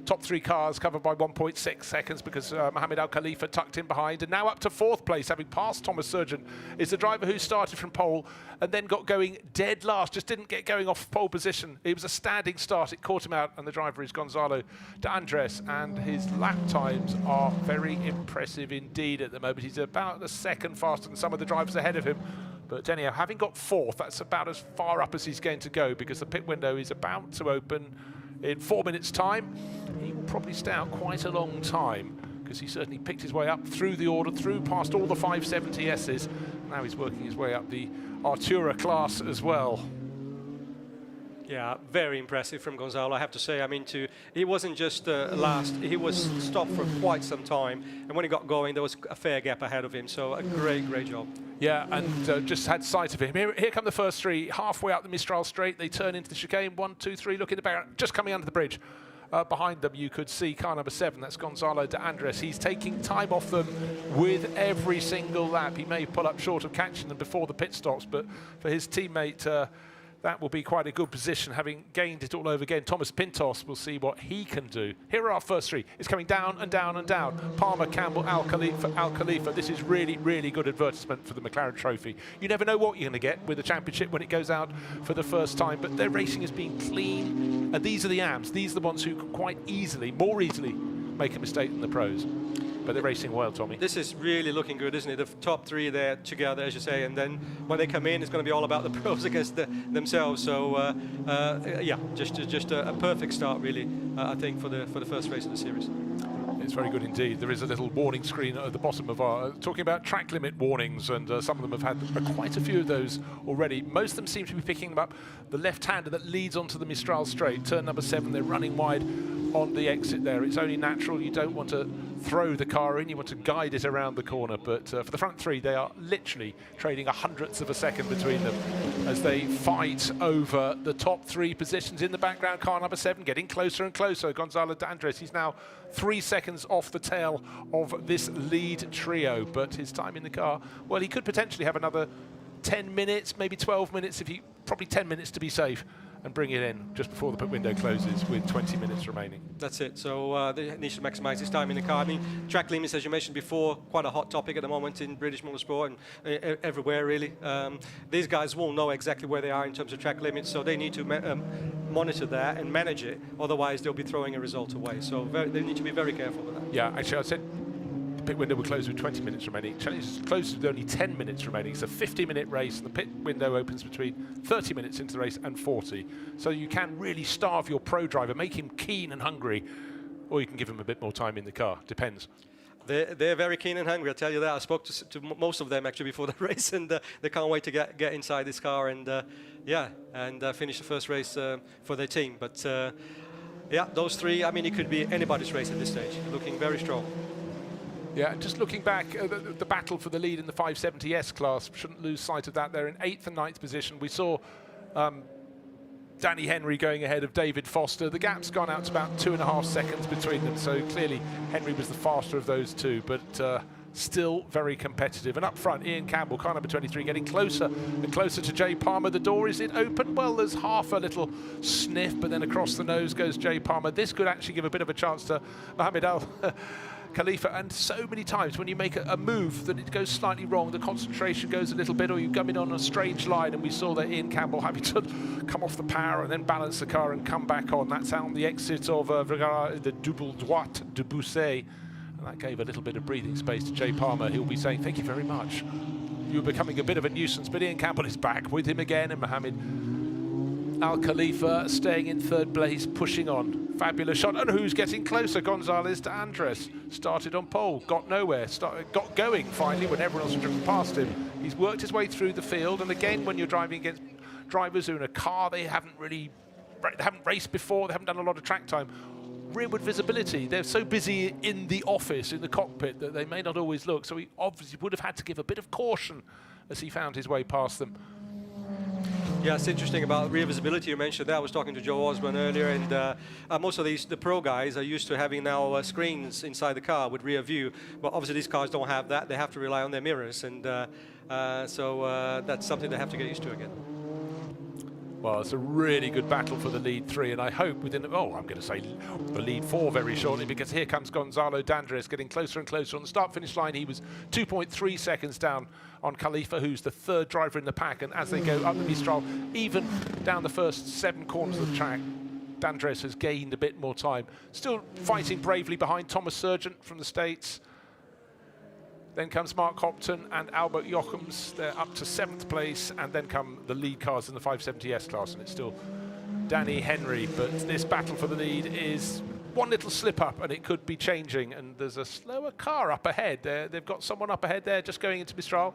Speaker 1: Top 3 cars covered by 1.6 seconds because Mohamed Al Khalifa tucked in behind. And now up to 4th place, having passed Thomas Surgeon, is the driver who started from pole and then got going dead last, just didn't get going off pole position. It was a standing start, it caught him out, and the driver is Gonzalo de Andres, and his lap times are very impressive indeed at the moment. He's about a second faster than some of the drivers ahead of him. But anyhow, having got 4th, that's about as far up as he's going to go, because the pit window is about to open in 4 minutes' time. He will probably stay out quite a long time, because he certainly picked his way up through the order, through past all the 570Ss. Now he's working his way up the Artura class as well.
Speaker 2: Yeah, very impressive from Gonzalo, I have to say. I mean, he wasn't just last, he was stopped for quite some time, and when he got going, there was a fair gap ahead of him, so a great job.
Speaker 1: Yeah, and just had sight of him. Here come the first 3, halfway up the Mistral Straight. They turn into the chicane, 1, 2, 3, look in the back, just coming under the bridge. Behind them, you could see car number 7, that's Gonzalo de Andres. He's taking time off them with every single lap. He may pull up short of catching them before the pit stops, but for his teammate, that will be quite a good position, having gained it all over again. Thomas Pintos will see what he can do. Here are our first 3. It's coming down and down and down. Palmer, Campbell, Al Khalifa. This is really, really good advertisement for the McLaren Trophy. You never know what you're going to get with the championship when it goes out for the first time, but their racing has been clean. And these are the AMs. These are the ones who can quite easily, more easily, make a mistake than the pros. But they're racing well, Tommy.
Speaker 2: This is really looking good, isn't it? The top 3 there together, as you say, and then when they come in, it's going to be all about the pros against themselves. So, yeah, just a perfect start, really, I think, for the first race of the series.
Speaker 1: It's very good indeed. There is a little warning screen at the bottom of our, talking about track limit warnings, and some of them have had quite a few of those already. Most of them seem to be picking them up. The left-hander that leads onto the Mistral Straight, turn number 7, they're running wide on the exit there. It's only natural. You don't want to throw the car in, you want to guide it around the corner, but for the front 3, they are literally trading 100ths of a second between them as they fight over the top 3 positions. In the background, car number 7 getting closer and closer. Gonzalo de Andres, he's now 3 seconds off the tail of this lead trio, but his time in the car, well, he could potentially have another 10 minutes, maybe 12 minutes, probably 10 minutes to be safe, and bring it in just before the pit window closes with 20 minutes remaining.
Speaker 2: That's it. So they need to maximise his time in the car. I mean, track limits, as you mentioned before, quite a hot topic at the moment in British motorsport and everywhere, really. These guys won't know exactly where they are in terms of track limits, so they need to monitor that and manage it. Otherwise, they'll be throwing a result away. So they need to be very careful with that.
Speaker 1: Yeah, actually, I said the pit window will close with 20 minutes remaining. It's closed with only 10 minutes remaining. It's a 50-minute race, and the pit window opens between 30 minutes into the race and 40. So you can really starve your pro driver, make him keen and hungry, or you can give him a bit more time in the car. Depends.
Speaker 2: They're very keen and hungry, I'll tell you that. I spoke to most of them actually before the race, and they can't wait to get inside this car and finish the first race for their team. But yeah, those 3, I mean, it could be anybody's race at this stage. Looking very strong.
Speaker 1: Yeah, just looking back, the battle for the lead in the 570S class, shouldn't lose sight of that. They're in 8th and 9th position. We saw Danny Henry going ahead of David Foster. The gap's gone out to about 2.5 seconds between them, so clearly Henry was the faster of those two, but still very competitive. And up front, Ian Campbell, car number 23, getting closer and closer to Jay Palmer. The door, is it open? Well, there's half a little sniff, but then across the nose goes Jay Palmer. This could actually give a bit of a chance to Mohamed Al Khalifa, and so many times when you make a move that it goes slightly wrong, the concentration goes a little bit, or you come in on a strange line, and we saw that Ian Campbell having to come off the power and then balance the car and come back on. That's on the exit of the double droite de Bousset, and that gave a little bit of breathing space to Jay Palmer. He'll be saying, thank you very much. You're becoming a bit of a nuisance, but Ian Campbell is back with him again, and Mohamed Al Khalifa staying in third place, pushing on. Fabulous shot, and who's getting closer? Gonzalez to Andres. Started on pole, got nowhere, got going finally when everyone else had driven past him. He's worked his way through the field, and again, when you're driving against drivers who are in a car they haven't raced before, they haven't done a lot of track time, rearward visibility, they're so busy in the office, in the cockpit, that they may not always look, so he obviously would have had to give a bit of caution as he found his way past them.
Speaker 2: Yeah, it's interesting about rear visibility. You mentioned that. I was talking to Joe Osborne earlier, and most of the pro guys are used to having now screens inside the car with rear view. But obviously these cars don't have that. They have to rely on their mirrors, and so that's something they have to get used to again.
Speaker 1: Well, it's a really good battle for the lead three, and I hope within, I'm going to say the lead four very shortly, because here comes Gonzalo D'Andres getting closer and closer. On the start-finish line, he was 2.3 seconds down on Khalifa, who's the third driver in the pack, and as they go up the Mistral, even down the first 7 corners of the track, D'Andres has gained a bit more time. Still fighting bravely behind Thomas Sargent from the States. Then comes Mark Hopton and Albert Jochems. They're up to 7th place, and then come the lead cars in the 570S class, and it's still Danny Henry. But this battle for the lead is one little slip up, and it could be changing. And there's a slower car up ahead. They've got someone up ahead there just going into Mistral,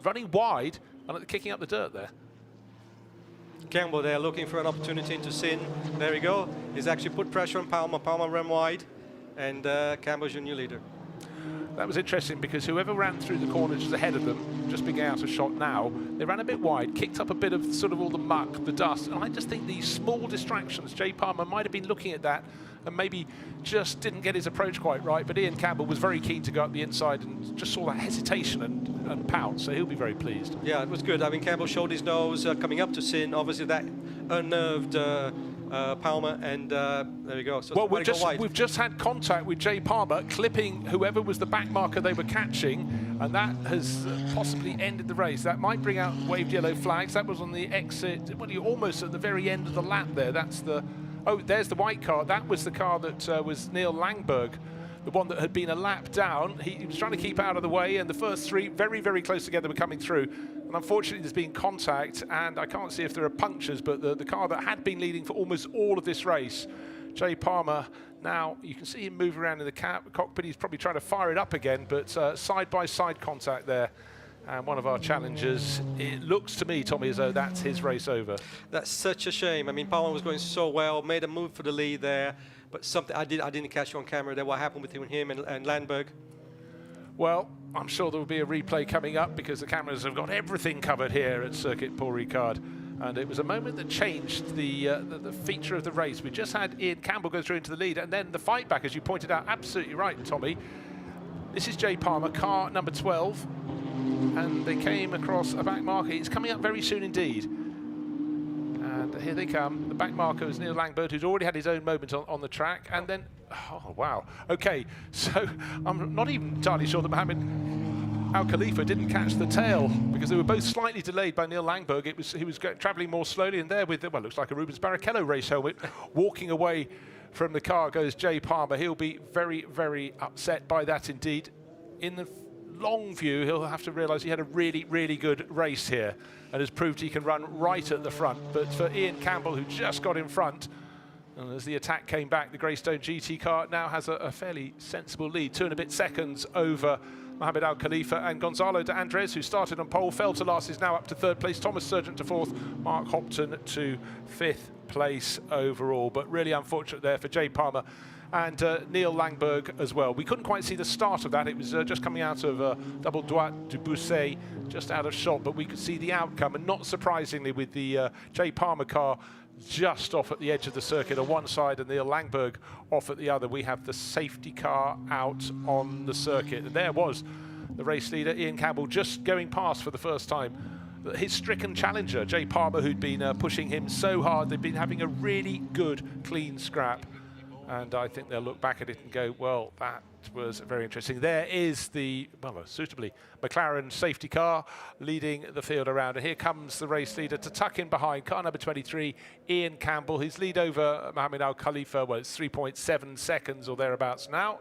Speaker 1: running wide and kicking up the dirt there.
Speaker 2: Campbell there looking for an opportunity into Sin. There we go. He's actually put pressure on Palmer. Palmer ran wide, and Campbell's your new leader.
Speaker 1: That was interesting, because whoever ran through the corners ahead of them, just being out of shot now, they ran a bit wide, kicked up a bit of sort of all the muck, the dust, and I just think these small distractions, Jay Palmer might have been looking at that and maybe just didn't get his approach quite right, but Ian Campbell was very keen to go up the inside and just saw that hesitation and pout, so he'll be very pleased.
Speaker 2: Yeah, it was good. I mean, Campbell showed his nose coming up to Sin. Obviously, that unnerved Palmer, and there we go. So
Speaker 1: well, we've just had contact with Jay Palmer, clipping whoever was the back marker they were catching, and that has possibly ended the race. That might bring out waved yellow flags. That was on the exit, well, you're almost at the very end of the lap there. That's the, oh, there's the white car. That was the car that was Neil Langberg, the one that had been a lap down. He was trying to keep out of the way, and the first 3 very, very close together were coming through. And unfortunately, there's been contact, and I can't see if there are punctures, but the car that had been leading for almost all of this race, Jay Palmer, now you can see him move around in the cockpit. He's probably trying to fire it up again, but side-by-side contact there. And one of our challengers, it looks to me, Tommy, as though that's his race over.
Speaker 2: That's such a shame. I mean, Palmer was going so well, made a move for the lead there, but something I didn't catch on camera there. What happened with him and Landberg?
Speaker 1: Well, I'm sure there will be a replay coming up, because the cameras have got everything covered here at Circuit Paul Ricard. And it was a moment that changed the feature of the race. We just had Ian Campbell go through into the lead, and then the fight back, as you pointed out, absolutely right, Tommy. This is Jay Palmer, car number 12, and they came across a back marker. It's coming up very soon indeed. And here they come. The back marker is Neil Langberg, who's already had his own moment on the track, and then, oh wow, okay, so I'm not even entirely sure that Mohamed Al Khalifa didn't catch the tail, because they were both slightly delayed by Neil Langberg. He was travelling more slowly, and there with, well, looks like a Rubens Barrichello race helmet, walking away from the car goes Jay Palmer. He'll be very, very upset by that indeed. In the long view, he'll have to realise he had a really, really good race here and has proved he can run right at the front. But for Ian Campbell, who just got in front, and as the attack came back, the Greystone GT car now has a fairly sensible lead, 2 and a bit seconds over Mohamed Al Khalifa, and Gonzalo D'Andres, who started on pole, fell to last, is now up to 3rd place. Thomas Sargent to 4th, Mark Hopton to 5th place overall. But really unfortunate there for Jay Palmer and Neil Langberg as well. We couldn't quite see the start of that. It was just coming out of double droite de Bousset, just out of shot, but we could see the outcome, and not surprisingly with the Jay Palmer car just off at the edge of the circuit on one side and Neil Langberg off at the other. We have the safety car out on the circuit. And there was the race leader, Ian Campbell, just going past for the first time his stricken challenger, Jay Palmer, who'd been pushing him so hard. They've been having a really good, clean scrap. And I think they'll look back at it and go, well, that was very interesting. There is the, well, suitably, McLaren safety car leading the field around. And here comes the race leader to tuck in behind car number 23, Ian Campbell. His lead over Mohamed Al Khalifa, well, it's 3.7 seconds or thereabouts now.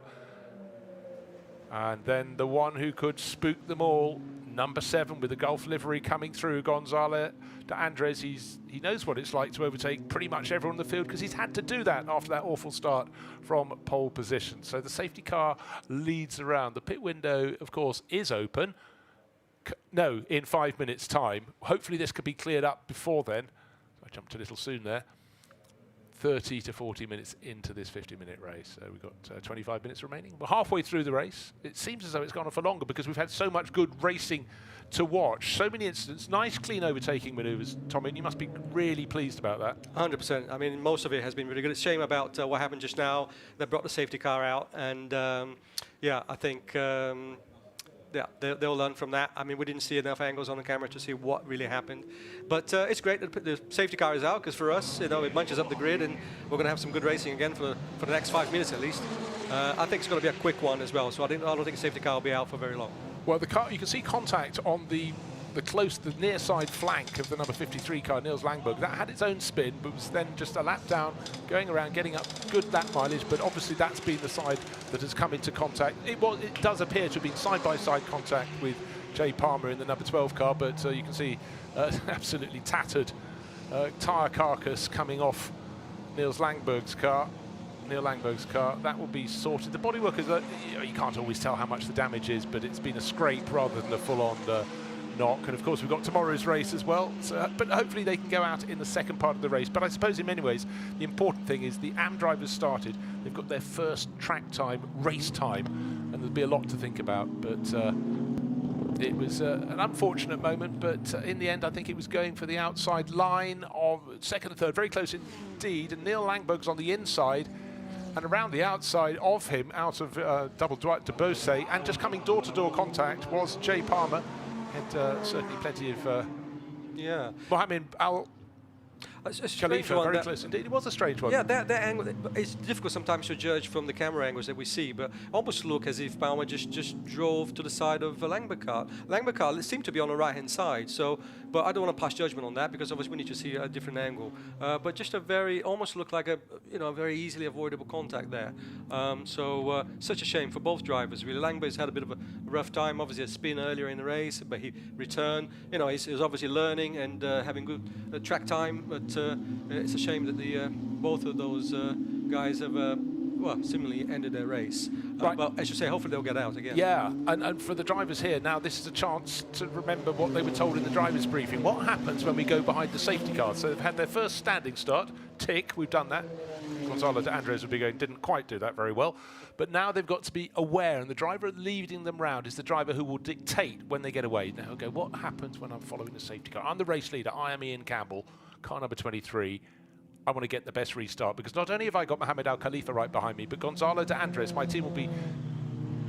Speaker 1: And then the one who could spook them all, number 7 with the Gulf livery coming through, Gonzalo de Andres. He knows what it's like to overtake pretty much everyone in the field because he's had to do that after that awful start from pole position. So the safety car leads around. The pit window, of course, is open. No, in 5 minutes' time. Hopefully this could be cleared up before then. I jumped a little soon there. 30 to 40 minutes into this 50-minute race. So we've got 25 minutes remaining. We're halfway through the race. It seems as though it's gone on for longer because we've had so much good racing to watch. So many incidents, nice clean overtaking manoeuvres. Tommy, you must be really pleased about that.
Speaker 2: 100%. I mean, most of it has been really good. It's a shame about what happened just now. They brought the safety car out, and yeah, I think yeah, they'll learn from that. I mean, we didn't see enough angles on the camera to see what really happened. But it's great that the safety car is out, because for us, you know, it bunches up the grid, and we're going to have some good racing again for the next 5 minutes at least. I think it's going to be a quick one as well, so I don't think the safety car will be out for very long.
Speaker 1: Well, the car, you can see contact on the near side flank of the number 53 car, Niels Langberg. That had its own spin, but was then just a lap down, going around, getting up good lap mileage. But obviously, that's been the side that has come into contact. It does appear to have been side-by-side contact with Jay Palmer in the number 12 car, but you can see absolutely tattered tyre carcass coming off Niels Langberg's car. Neil Langberg's car. That will be sorted. The bodywork is, you can't always tell how much the damage is, but it's been a scrape rather than a full-on knock. And of course we've got tomorrow's race as well, so, but hopefully they can go out in the second part of the race. But I suppose in many ways the important thing is the AM drivers started, they've got their first track time, race time, and there'll be a lot to think about. But it was an unfortunate moment, but in the end I think it was going for the outside line of second and third, very close indeed, and Neil Langberg's on the inside, and around the outside of him, out of double Dwight de Bose, and just coming door-to-door contact was Jay Palmer. Had certainly plenty of Mohamed Al Khalifa, very close indeed. It was a strange one.
Speaker 2: Yeah, that angle, it's difficult sometimes to judge from the camera angles that we see, but almost look as if Palmer just drove to the side of Langberg car. Langberg car seemed to be on the right-hand side, so, but I don't want to pass judgment on that because obviously we need to see a different angle. But just almost looked like a very easily avoidable contact there. So such a shame for both drivers, really. Langberg's had a bit of a rough time, obviously a spin earlier in the race, but he returned. You know, he's obviously learning and having good track time, but it's a shame that both of those guys have well, similarly ended their race.
Speaker 1: Right.
Speaker 2: But as you say, hopefully they'll get out again.
Speaker 1: Yeah, and for the drivers here, now this is a chance to remember what they were told in the driver's briefing. What happens when we go behind the safety car? So they've had their first standing start. Tick, we've done that. Gonzalo de Andres would be going, didn't quite do that very well. But now they've got to be aware, and the driver leading them round is the driver who will dictate when they get away. Now, okay, what happens when I'm following the safety car? I'm the race leader. I am Ian Campbell, car number 23. I want to get the best restart because not only have I got Mohamed Al Khalifa right behind me, but Gonzalo de Andres, my team will be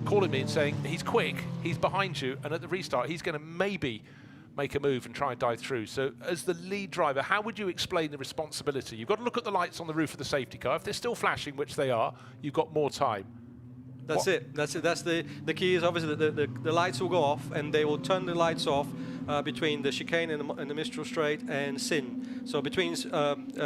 Speaker 1: calling me and saying, he's quick, he's behind you, and at the restart, he's going to maybe make a move and try and dive through. So as the lead driver, how would you explain the responsibility? You've got to look at the lights on the roof of the safety car. If they're still flashing, which they are, you've got more time.
Speaker 2: That's it. That's it. That's the key is obviously the lights will go off, and they will turn the lights off between the chicane and the Mistral Straight and Sin. So between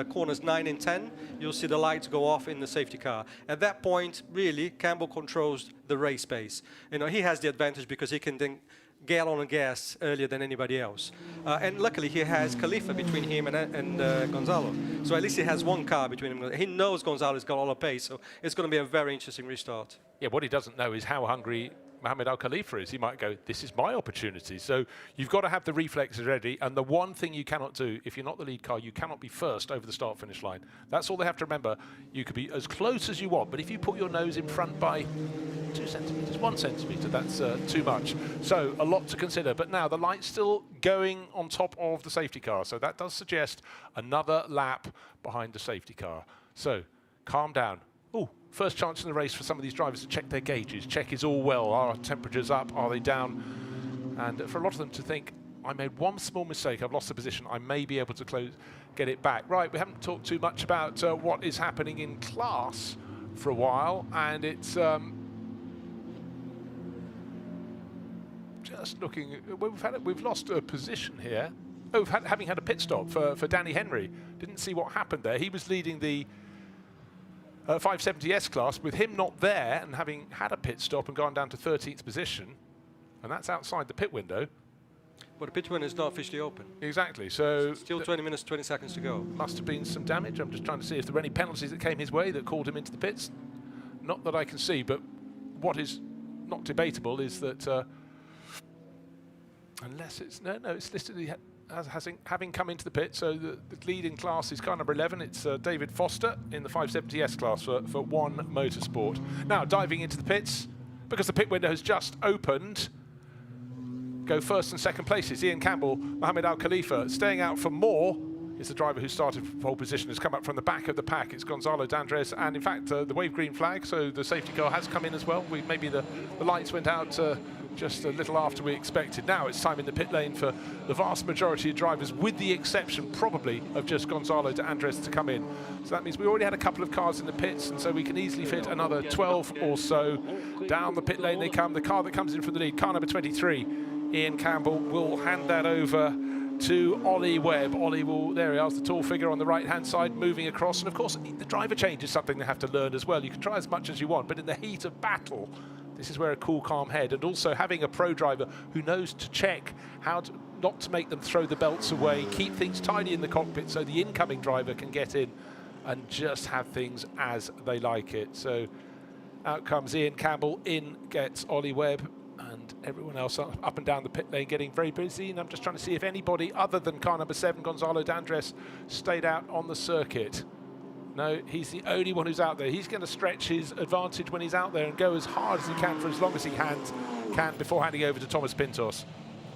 Speaker 2: corners 9 and 10, you'll see the lights go off in the safety car. At that point, really, Campbell controls the race pace. You know, he has the advantage because he can then get on the gas earlier than anybody else. And luckily, he has Khalifa between him and Gonzalo. So at least he has one car between him. He knows Gonzalo's got all the pace, so it's going to be a very interesting restart.
Speaker 1: Yeah, what he doesn't know is how hungry Mohamed Al Khalifa is. He might go, this is my opportunity. So you've got to have the reflexes ready. And the one thing you cannot do, if you're not the lead car, you cannot be first over the start-finish line. That's all they have to remember. You could be as close as you want, but if you put your nose in front by 2 centimetres, 1 centimetre, that's too much. So a lot to consider. But now the light's still going on top of the safety car. So that does suggest another lap behind the safety car. So calm down. Oh, first chance in the race for some of these drivers to check their gauges. Check is all well. Are temperatures up? Are they down? And for a lot of them to think, I made one small mistake. I've lost the position. I may be able to get it back. Right, we haven't talked too much about what is happening in class for a while. And it's just looking. We've lost a position here. Oh, having had a pit stop for Danny Henry. Didn't see what happened there. He was leading the 570S class with him not there and having had a pit stop and gone down to 13th position, and that's outside the pit window.
Speaker 2: But the pit window is not officially open.
Speaker 1: Exactly, so...
Speaker 2: Still 20 minutes, 20 seconds to go.
Speaker 1: Must have been some damage. I'm just trying to see if there were any penalties that came his way that called him into the pits. Not that I can see, but what is not debatable is that... unless it's... No, it's listed... having come into the pit, so the lead in class is car number 11. It's David Foster in the 570S class for One Motorsport. Now diving into the pits, because the pit window has just opened, go first and second places. Ian Campbell, Mohamed Al Khalifa. Staying out for more is the driver who started from pole position, has come up from the back of the pack. It's Gonzalo D'Andres, and in fact the wave green flag, so the safety car has come in as well. Maybe the lights went out just a little after we expected. Now it's time in the pit lane for the vast majority of drivers, with the exception probably of just Gonzalo D'Andres to come in. So that means we already had a couple of cars in the pits, and so we can easily fit another 12 or so. Down the pit lane they come. The car that comes in from the lead, car number 23, Ian Campbell, will hand that over to Ollie Webb. Ollie will, there he is, the tall figure on the right-hand side, moving across. And of course, the driver change is something they have to learn as well. You can try as much as you want, but in the heat of battle, this is where a cool, calm head, and also having a pro driver who knows to check how to, not to make them throw the belts away, keep things tidy in the cockpit so the incoming driver can get in and just have things as they like it. So out comes Ian Campbell, in gets Ollie Webb, and everyone else up and down the pit lane getting very busy. And I'm just trying to see if anybody other than car number 7, Gonzalo D'Andres, stayed out on the circuit. No, he's the only one who's out there. He's going to stretch his advantage when he's out there and go as hard as he can for as long as he can before handing over to Thomas Pintos.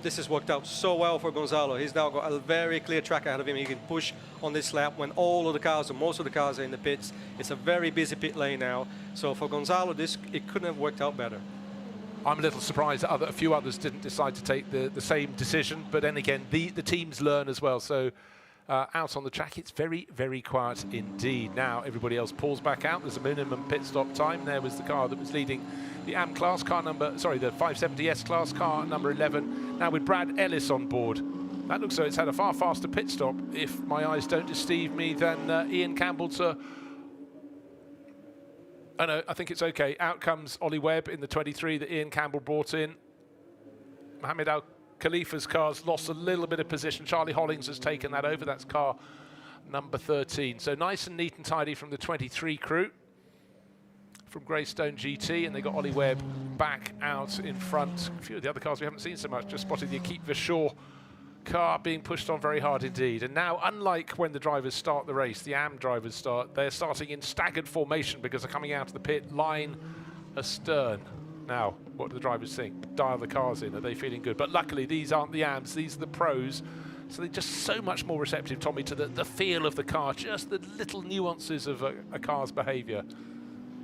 Speaker 2: This has worked out so well for Gonzalo. He's now got a very clear track ahead of him. He can push on this lap when all of the cars, or most of the cars, are in the pits. It's a very busy pit lane now. So for Gonzalo, it couldn't have worked out better.
Speaker 1: I'm a little surprised that a few others didn't decide to take the same decision. But then again, the teams learn as well. So out on the track, it's very, very quiet indeed. Now everybody else pulls back out. There's a minimum pit stop time. There was the car that was leading the AM class, the 570S class, car number 11. Now with Brad Ellis on board. That looks so it's had a far faster pit stop, if my eyes don't deceive me, than Ian Campbell to... Oh no, I think it's okay. Out comes Ollie Webb in the 23 that Ian Campbell brought in. Mohamed Al Khalifa's car's lost a little bit of position. Charlie Hollings has taken that over. That's car number 13. So nice and neat and tidy from the 23 crew from Greystone GT, and they got Ollie Webb back out in front. A few of the other cars we haven't seen so much. Just spotted the Akit Vachon car being pushed on very hard indeed. And now, unlike when the drivers start the race, the AM drivers start, they're starting in staggered formation because they're coming out of the pit line astern. Now, what do the drivers think? Dial the cars in. Are they feeling good? But luckily, these aren't the AMs. These are the pros. So they're just so much more receptive, Tommy, to the feel of the car, just the little nuances of a car's behaviour.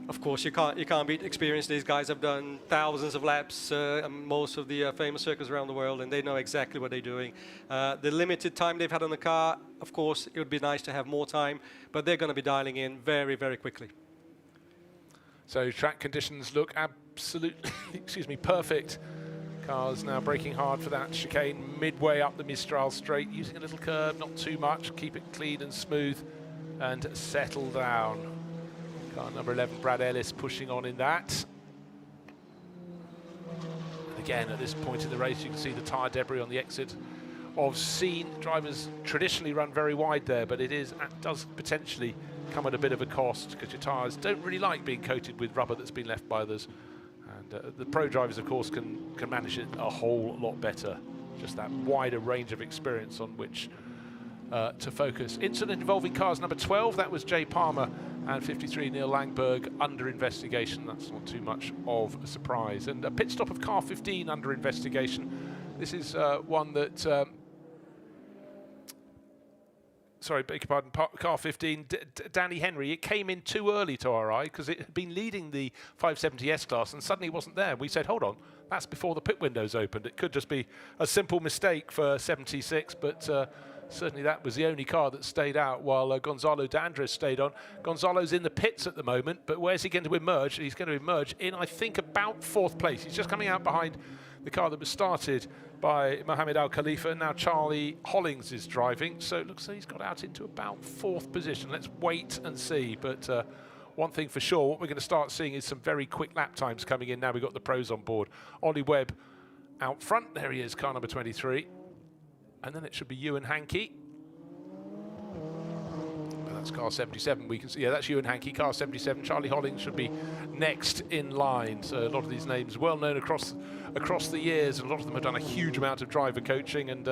Speaker 2: Of course, you can't beat experience. These guys have done thousands of laps, most of the famous circuits around the world, and they know exactly what they're doing. The limited time they've had on the car, of course, it would be nice to have more time, but they're going to be dialing in very, very quickly.
Speaker 1: So track conditions look absolutely, perfect. Cars now braking hard for that chicane midway up the Mistral straight, using a little curve, not too much, keep it clean and smooth, and settle down. Car number 11, Brad Ellis, pushing on in that. And again, at this point in the race, you can see the tyre debris on the exit of scene. Drivers traditionally run very wide there, but it does potentially come at a bit of a cost because your tyres don't really like being coated with rubber that's been left by others. And the pro drivers, of course, can manage it a whole lot better. Just that wider range of experience on which to focus. Incident involving cars number 12, that was Jay Palmer, and 53 Neil Langberg under investigation. That's not too much of a surprise. And a pit stop of car 15 under investigation. This is one that, sorry, beg your pardon, car 15, Danny Henry. It came in too early to our eye because it had been leading the 570S class and suddenly wasn't there. We said, hold on, that's before the pit windows opened. It could just be a simple mistake for 76, but certainly that was the only car that stayed out while Gonzalo de Andres stayed on. Gonzalo's in the pits at the moment, but where's he going to emerge? He's going to emerge in, I think, about 4th place. He's just coming out behind the car that was started by Mohamed Al Khalifa. Now Charlie Hollings is driving, so it looks like he's got out into about 4th position. Let's wait and see, but one thing for sure, what we're going to start seeing is some very quick lap times coming in now we've got the pros on board. Ollie Webb out front, there he is, car number 23. And then it should be Ewan Hankey. That's car 77. We can see, yeah, that's Ewan Hankey, car 77. Charlie Hollings should be next in line. So a lot of these names well known across the years, and a lot of them have done a huge amount of driver coaching. And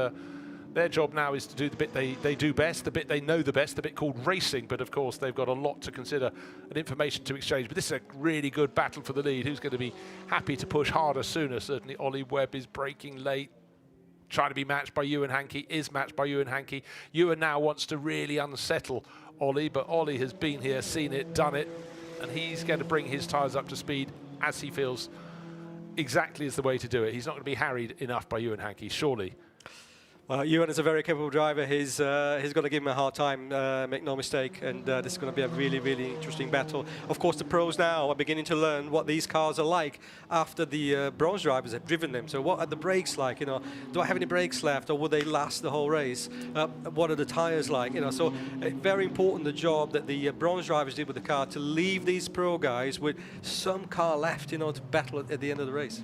Speaker 1: their job now is to do the bit they do best, the bit they know the best, the bit called racing. But of course, they've got a lot to consider and information to exchange. But this is a really good battle for the lead. Who's going to be happy to push harder sooner? Certainly, Ollie Webb is braking late, trying to be matched by Ewan Hankey, is matched by Ewan Hankey. Ewan now wants to really unsettle Ollie, but Ollie has been here, seen it, done it, and he's going to bring his tyres up to speed as he feels exactly is the way to do it. He's not going to be harried enough by Ewan Hankey, surely.
Speaker 2: Well, Ewan is a very capable driver. He's got to give him a hard time, make no mistake, and this is going to be a really, really interesting battle. Of course, the pros now are beginning to learn what these cars are like after the bronze drivers have driven them. So what are the brakes like? You know, do I have any brakes left, or will they last the whole race? What are the tires like? You know, so very important the job that the bronze drivers did with the car to leave these pro guys with some car left, you know, to battle at the end of the race.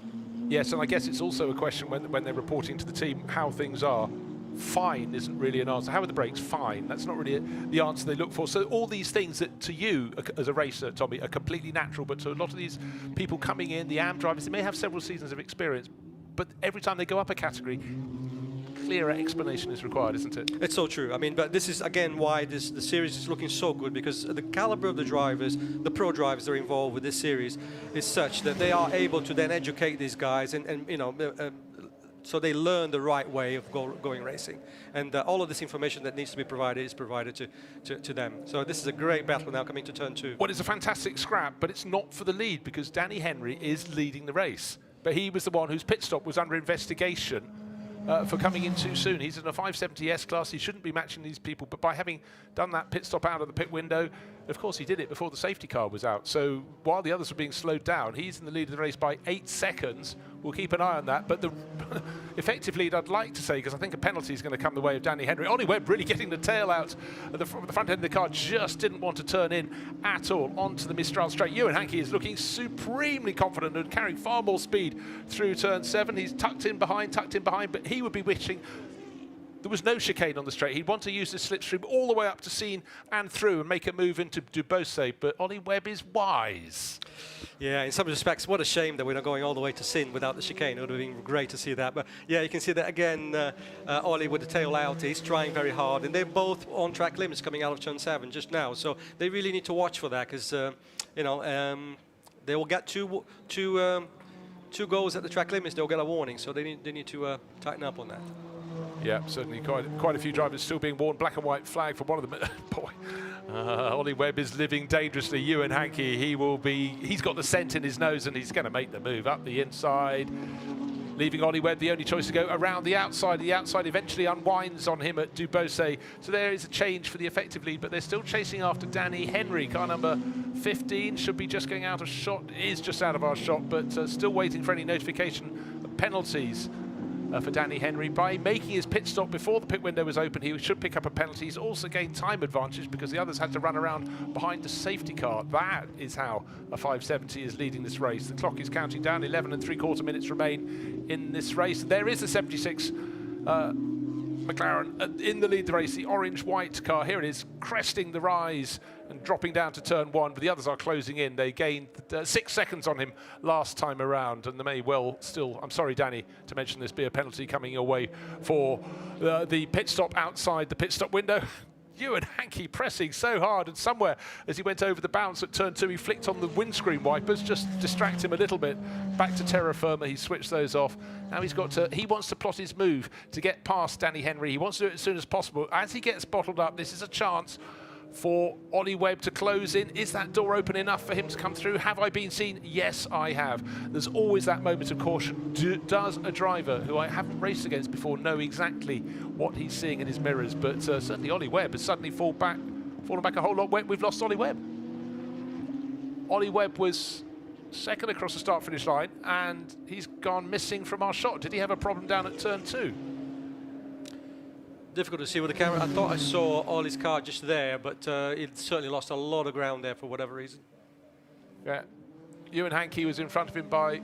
Speaker 1: Yes, and I guess it's also a question when they're reporting to the team how things are. Fine isn't really an answer. How are the brakes? Fine. That's not really the answer they look for. So all these things that to you as a racer, Tommy, are completely natural, but to a lot of these people coming in, the AM drivers, they may have several seasons of experience, but every time they go up a category, clearer explanation is required, isn't it?
Speaker 2: It's so true. I mean, but this is again why the series is looking so good, because the caliber of the drivers, the pro drivers that are involved with this series, is such that they are able to then educate these guys and you know, so they learn the right way of going racing. And all of this information that needs to be provided is provided to them. So this is a great battle now coming to turn 2.
Speaker 1: Well, it's a fantastic scrap, but it's not for the lead because Danny Henry is leading the race. But he was the one whose pit stop was under investigation for coming in too soon. He's in a 570S class. He shouldn't be matching these people, but by having done that pit stop out of the pit window, of course he did it before the safety car was out. So while the others were being slowed down, he's in the lead of the race by 8 seconds. We'll keep an eye on that. But the effective lead, I'd like to say, because I think a penalty is going to come the way of Danny Henry. Ollie Webb really getting the tail out at the front end of the car, just didn't want to turn in at all onto the Mistral straight. Ewan Hankey is looking supremely confident and carrying far more speed through turn 7. He's tucked in behind, but he would be wishing there was no chicane on the straight. He'd want to use the slipstream all the way up to Scene and through and make a move into Dubose, but Ollie Webb is wise.
Speaker 2: Yeah, in some respects, what a shame that we're not going all the way to Scene without the chicane. It would have been great to see that. But yeah, you can see that again, Ollie with the tail out, he's trying very hard. And they're both on track limits coming out of turn 7 just now. So they really need to watch for that because, you know, they will get two goals at the track limits, they'll get a warning. So they need to tighten up on that.
Speaker 1: Yeah, certainly quite a few drivers still being worn black and white flag for one of them. Boy, Ollie Webb is living dangerously. Ewan Hankey, he's got the scent in his nose and he's going to make the move up the inside, leaving Ollie Webb the only choice to go around the outside. The outside eventually unwinds on him at Dubose. So there is a change for the effective lead, but they're still chasing after Danny Henry. Car number 15 should be just going out of shot, is just out of our shot, but still waiting for any notification of penalties. For Danny Henry. By making his pit stop before the pit window was open, he should pick up a penalty. He's also gained time advantage because the others had to run around behind the safety car. That is how a 570 is leading this race. The clock is counting down. 11 3/4 minutes remain in this race. There is a 76 McLaren in the lead of the race, the orange-white car. Here it is, cresting the rise and dropping down to turn 1, but the others are closing in. They gained 6 seconds on him last time around, and there may well still, I'm sorry, Danny, to mention this, be a penalty coming your way for the pit stop outside the pit stop window. Ewan Hankey pressing so hard, and somewhere as he went over the bounce at turn 2, he flicked on the windscreen wipers, just distract him a little bit. Back to terra firma, he switched those off. Now he's got to, he wants to plot his move to get past Danny Henry. He wants to do it as soon as possible. As he gets bottled up, this is a chance for Ollie Webb to close in. Is that door open enough for him to come through? Have I been seen? Yes, I have. There's always that moment of caution. Does a driver who I haven't raced against before know exactly what he's seeing in his mirrors? But certainly Ollie Webb has suddenly fallen back a whole lot. We've lost Ollie Webb. Ollie Webb was second across the start-finish line, and he's gone missing from our shot. Did he have a problem down at turn 2?
Speaker 2: Difficult to see with the camera. I thought I saw Ollie's car just there, but it certainly lost a lot of ground there for whatever reason.
Speaker 1: Yeah, Ewan Hankey was in front of him by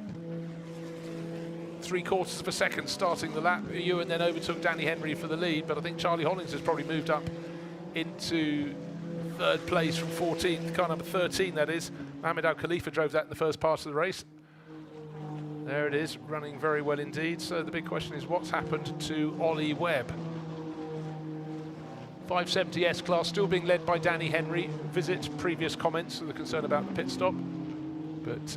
Speaker 1: 3/4 of a second starting the lap. Ewan then overtook Danny Henry for the lead, but I think Charlie Hollings has probably moved up into 3rd place from 14th, car number 13 that is. Mohamed Al Khalifa drove that in the first part of the race. There it is, running very well indeed. So the big question is, what's happened to Ollie Webb? 570 S-Class still being led by Danny Henry. Visit previous comments of the concern about the pit stop. But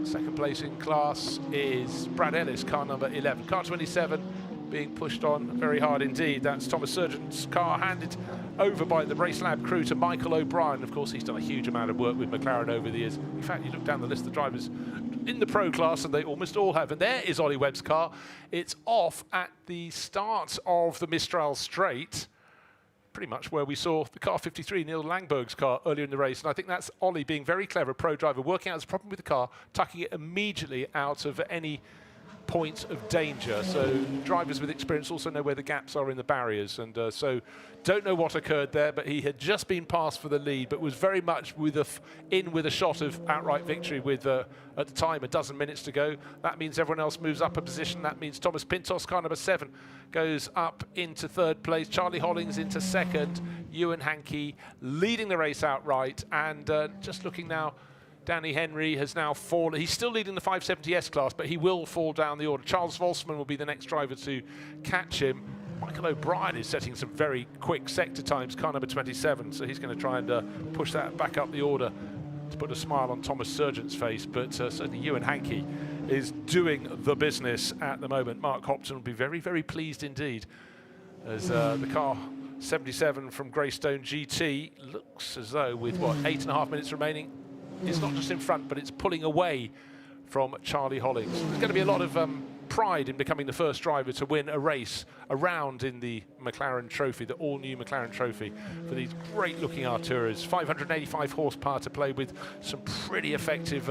Speaker 1: second place in class is Brad Ellis, car number 11. Car 27 being pushed on very hard indeed. That's Thomas Surgeon's car, handed over by the Race Lab crew to Michael O'Brien. Of course, he's done a huge amount of work with McLaren over the years. In fact, you look down the list of drivers in the pro class, and they almost all have. And there is Ollie Webb's car. It's off at the start of the Mistral Straight, pretty much where we saw the car 53, Neil Langberg's car, earlier in the race. And I think that's Ollie being very clever, pro driver, working out his problem with the car, tucking it immediately out of any point of danger. So drivers with experience also know where the gaps are in the barriers. And so don't know what occurred there, but he had just been passed for the lead, but was very much with a shot of outright victory with, at the time, 12 minutes to go. That means everyone else moves up a position. That means Thomas Pintos, car number 7, goes up into 3rd place. Charlie Hollings into 2nd. Ewan Hankey leading the race outright. And just looking now, Danny Henry has now fallen. He's still leading the 570 S-Class, but he will fall down the order. Charles Volsman will be the next driver to catch him. Michael O'Brien is setting some very quick sector times, car number 27, so he's going to try and push that back up the order to put a smile on Thomas Surgeon's face. But certainly Ewan Hankey is doing the business at the moment. Mark Hopton will be very, very pleased indeed, as the car 77 from Greystone GT looks as though with, what, 8.5 minutes remaining, it's not just in front, but it's pulling away from Charlie Hollings. There's going to be a lot of pride in becoming the first driver to win a race around in the McLaren Trophy, the all-new McLaren Trophy, for these great-looking Arturas. 585 horsepower to play with, some pretty effective,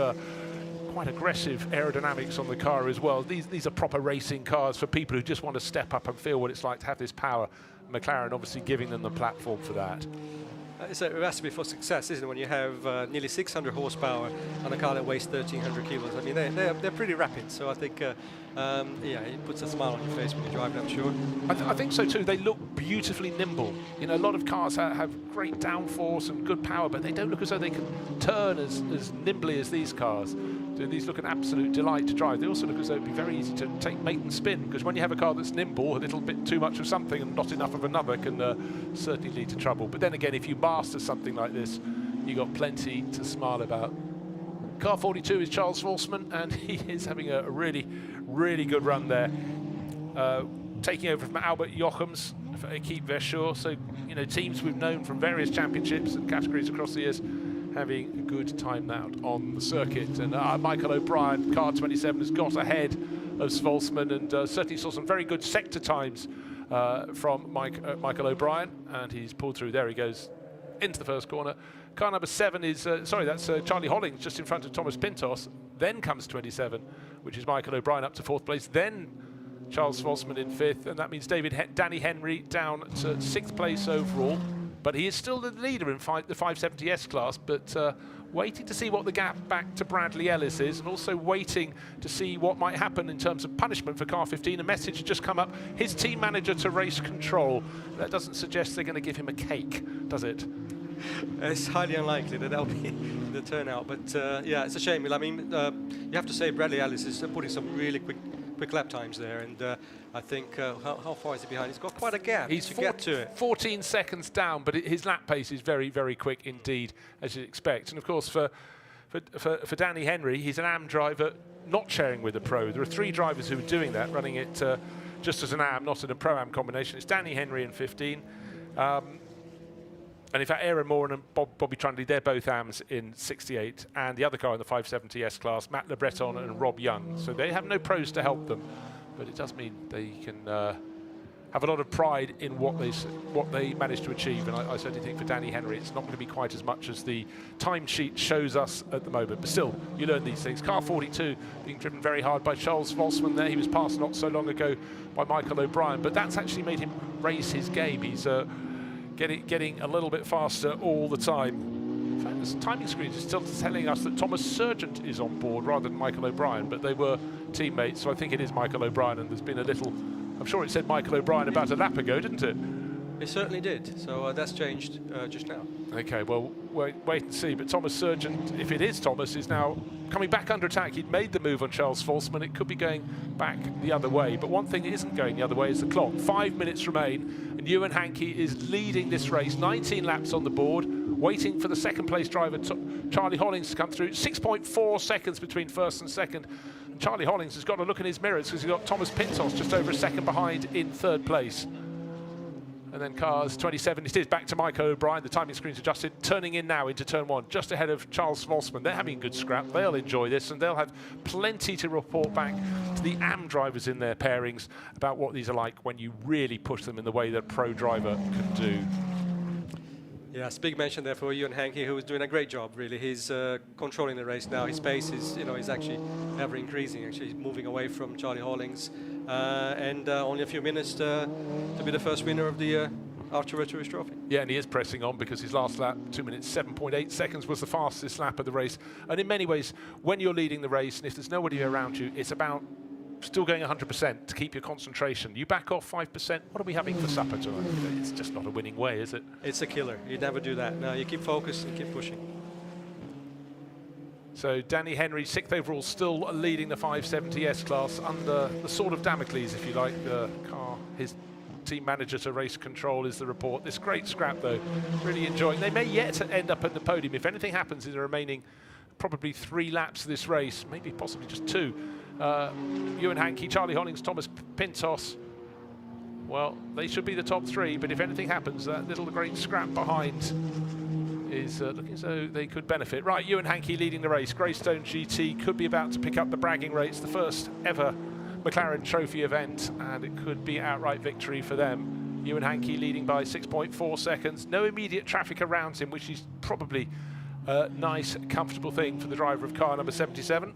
Speaker 1: quite aggressive aerodynamics on the car as well. These are proper racing cars for people who just want to step up and feel what it's like to have this power. McLaren obviously giving them the platform for that.
Speaker 2: It's a recipe for success, isn't it, when you have nearly 600 horsepower on a car that weighs 1,300 kilos. I mean, they're pretty rapid, so I think, yeah, it puts a smile on your face when you're driving, I'm sure.
Speaker 1: I think so too. They look beautifully nimble. You know, a lot of cars have great downforce and good power, but they don't look as though they can turn as nimbly as these cars. These look an absolute delight to drive. They also look as though it'd be very easy to take mate and spin, because when you have a car that's nimble, a little bit too much of something and not enough of another can certainly lead to trouble. But then again, if you master something like this, you've got plenty to smile about. Car 42 is Charles Volsman, and he is having a really, really good run there. Taking over from Albert Jochems for Equipe Verschure. So, you know, teams we've known from various championships and categories across the years having a good time out on the circuit. And Michael O'Brien, car 27, has got ahead of Volsman, and certainly saw some very good sector times from Michael O'Brien, and he's pulled through. There he goes into the first corner. Car number 7 is, sorry, that's Charlie Hollings just in front of Thomas Pintos. Then comes 27, which is Michael O'Brien up to 4th place. Then Charles Volsman in 5th, and that means Danny Henry down to 6th place overall. But he is still the leader in the 570S class, but waiting to see what the gap back to Bradley Ellis is, and also waiting to see what might happen in terms of punishment for car 15. A message has just come up. His team manager to race control. That doesn't suggest they're going to give him a cake, does it?
Speaker 2: It's highly unlikely that that'll be the turnout, but yeah, it's a shame. I mean, you have to say Bradley Ellis is putting some really quick lap times there, and I think how far is he behind? He's got quite a gap.
Speaker 1: He's
Speaker 2: to get to it.
Speaker 1: 14 seconds down, but his lap pace is very, very quick indeed, as you'd expect. And of course, for Danny Henry, he's an AM driver not sharing with a pro. There are 3 drivers who are doing that, running it just as an AM, not in a pro-AM combination. It's Danny Henry in 15. And in fact, Aaron Moore and Bobby Trundley, they're both AMs in 68. And the other car in the 570S class, Matt Le Breton and Rob Young. So they have no pros to help them. But it does mean they can have a lot of pride in what they managed to achieve. And I certainly think for Danny Henry, it's not going to be quite as much as the timesheet shows us at the moment. But still, you learn these things. Car 42 being driven very hard by Charles Volsman there. He was passed not so long ago by Michael O'Brien. But that's actually made him raise his game. He's getting a little bit faster all the time. In fact, this timing screen is still telling us that Thomas Sargent is on board rather than Michael O'Brien, but they were teammates, so I think it is Michael O'Brien, and there's been a little... I'm sure it said Michael O'Brien about a lap ago, didn't it?
Speaker 2: It certainly did, so that's changed just now.
Speaker 1: Okay, well, wait and see, but Thomas Sargent, if it is Thomas, is now coming back under attack. He'd made the move on Charles Volsman. It could be going back the other way, but one thing that isn't going the other way is the clock. 5 minutes remain, and Ewan Hankey is leading this race. 19 laps on the board, waiting for the second place driver, Charlie Hollings, to come through. 6.4 seconds between first and second. And Charlie Hollings has got to look in his mirrors because he's got Thomas Pintos just over a second behind in third place. And then cars 27, it is back to Michael O'Brien. The timing screen's adjusted, turning in now into turn 1, just ahead of Charles Volsman. They're having a good scrap. They'll enjoy this, and they'll have plenty to report back to the AM drivers in their pairings about what these are like when you really push them in the way that a pro driver can do.
Speaker 2: Yes, big mention there for Ewan Hankey, who is doing a great job, really. He's controlling the race now. His pace is, is actually ever increasing. Actually, he's moving away from Charlie Hollings. And only a few minutes to be the first winner of the Artura Trophy.
Speaker 1: Yeah, and he is pressing on because his last lap, 2 minutes 7.8 seconds, was the fastest lap of the race. And in many ways, when you're leading the race, and if there's nobody around you, it's about still going 100% to keep your concentration. You back off 5%, what are we having for supper tonight? It's just not a winning way, is it?
Speaker 2: It's a killer. You never do that. No, you keep focused and keep pushing.
Speaker 1: So Danny Henry, 6th overall, still leading the 570S class under the sword of Damocles, if you like. The car, his team manager to race control is the report. This great scrap, though, really enjoying. They may yet end up at the podium. If anything happens in the remaining probably 3 laps of this race, maybe possibly just 2. Ewan Hankey, Charlie Hollings, Thomas Pintos, well, they should be the top 3, but if anything happens, that little great scrap behind is looking as though they could benefit. Right, Ewan Hankey leading the race. Greystone GT could be about to pick up the bragging rates, the first ever McLaren Trophy event, and it could be outright victory for them. Ewan Hankey leading by 6.4 seconds. No immediate traffic around him, which is probably a nice, comfortable thing for the driver of car number 77.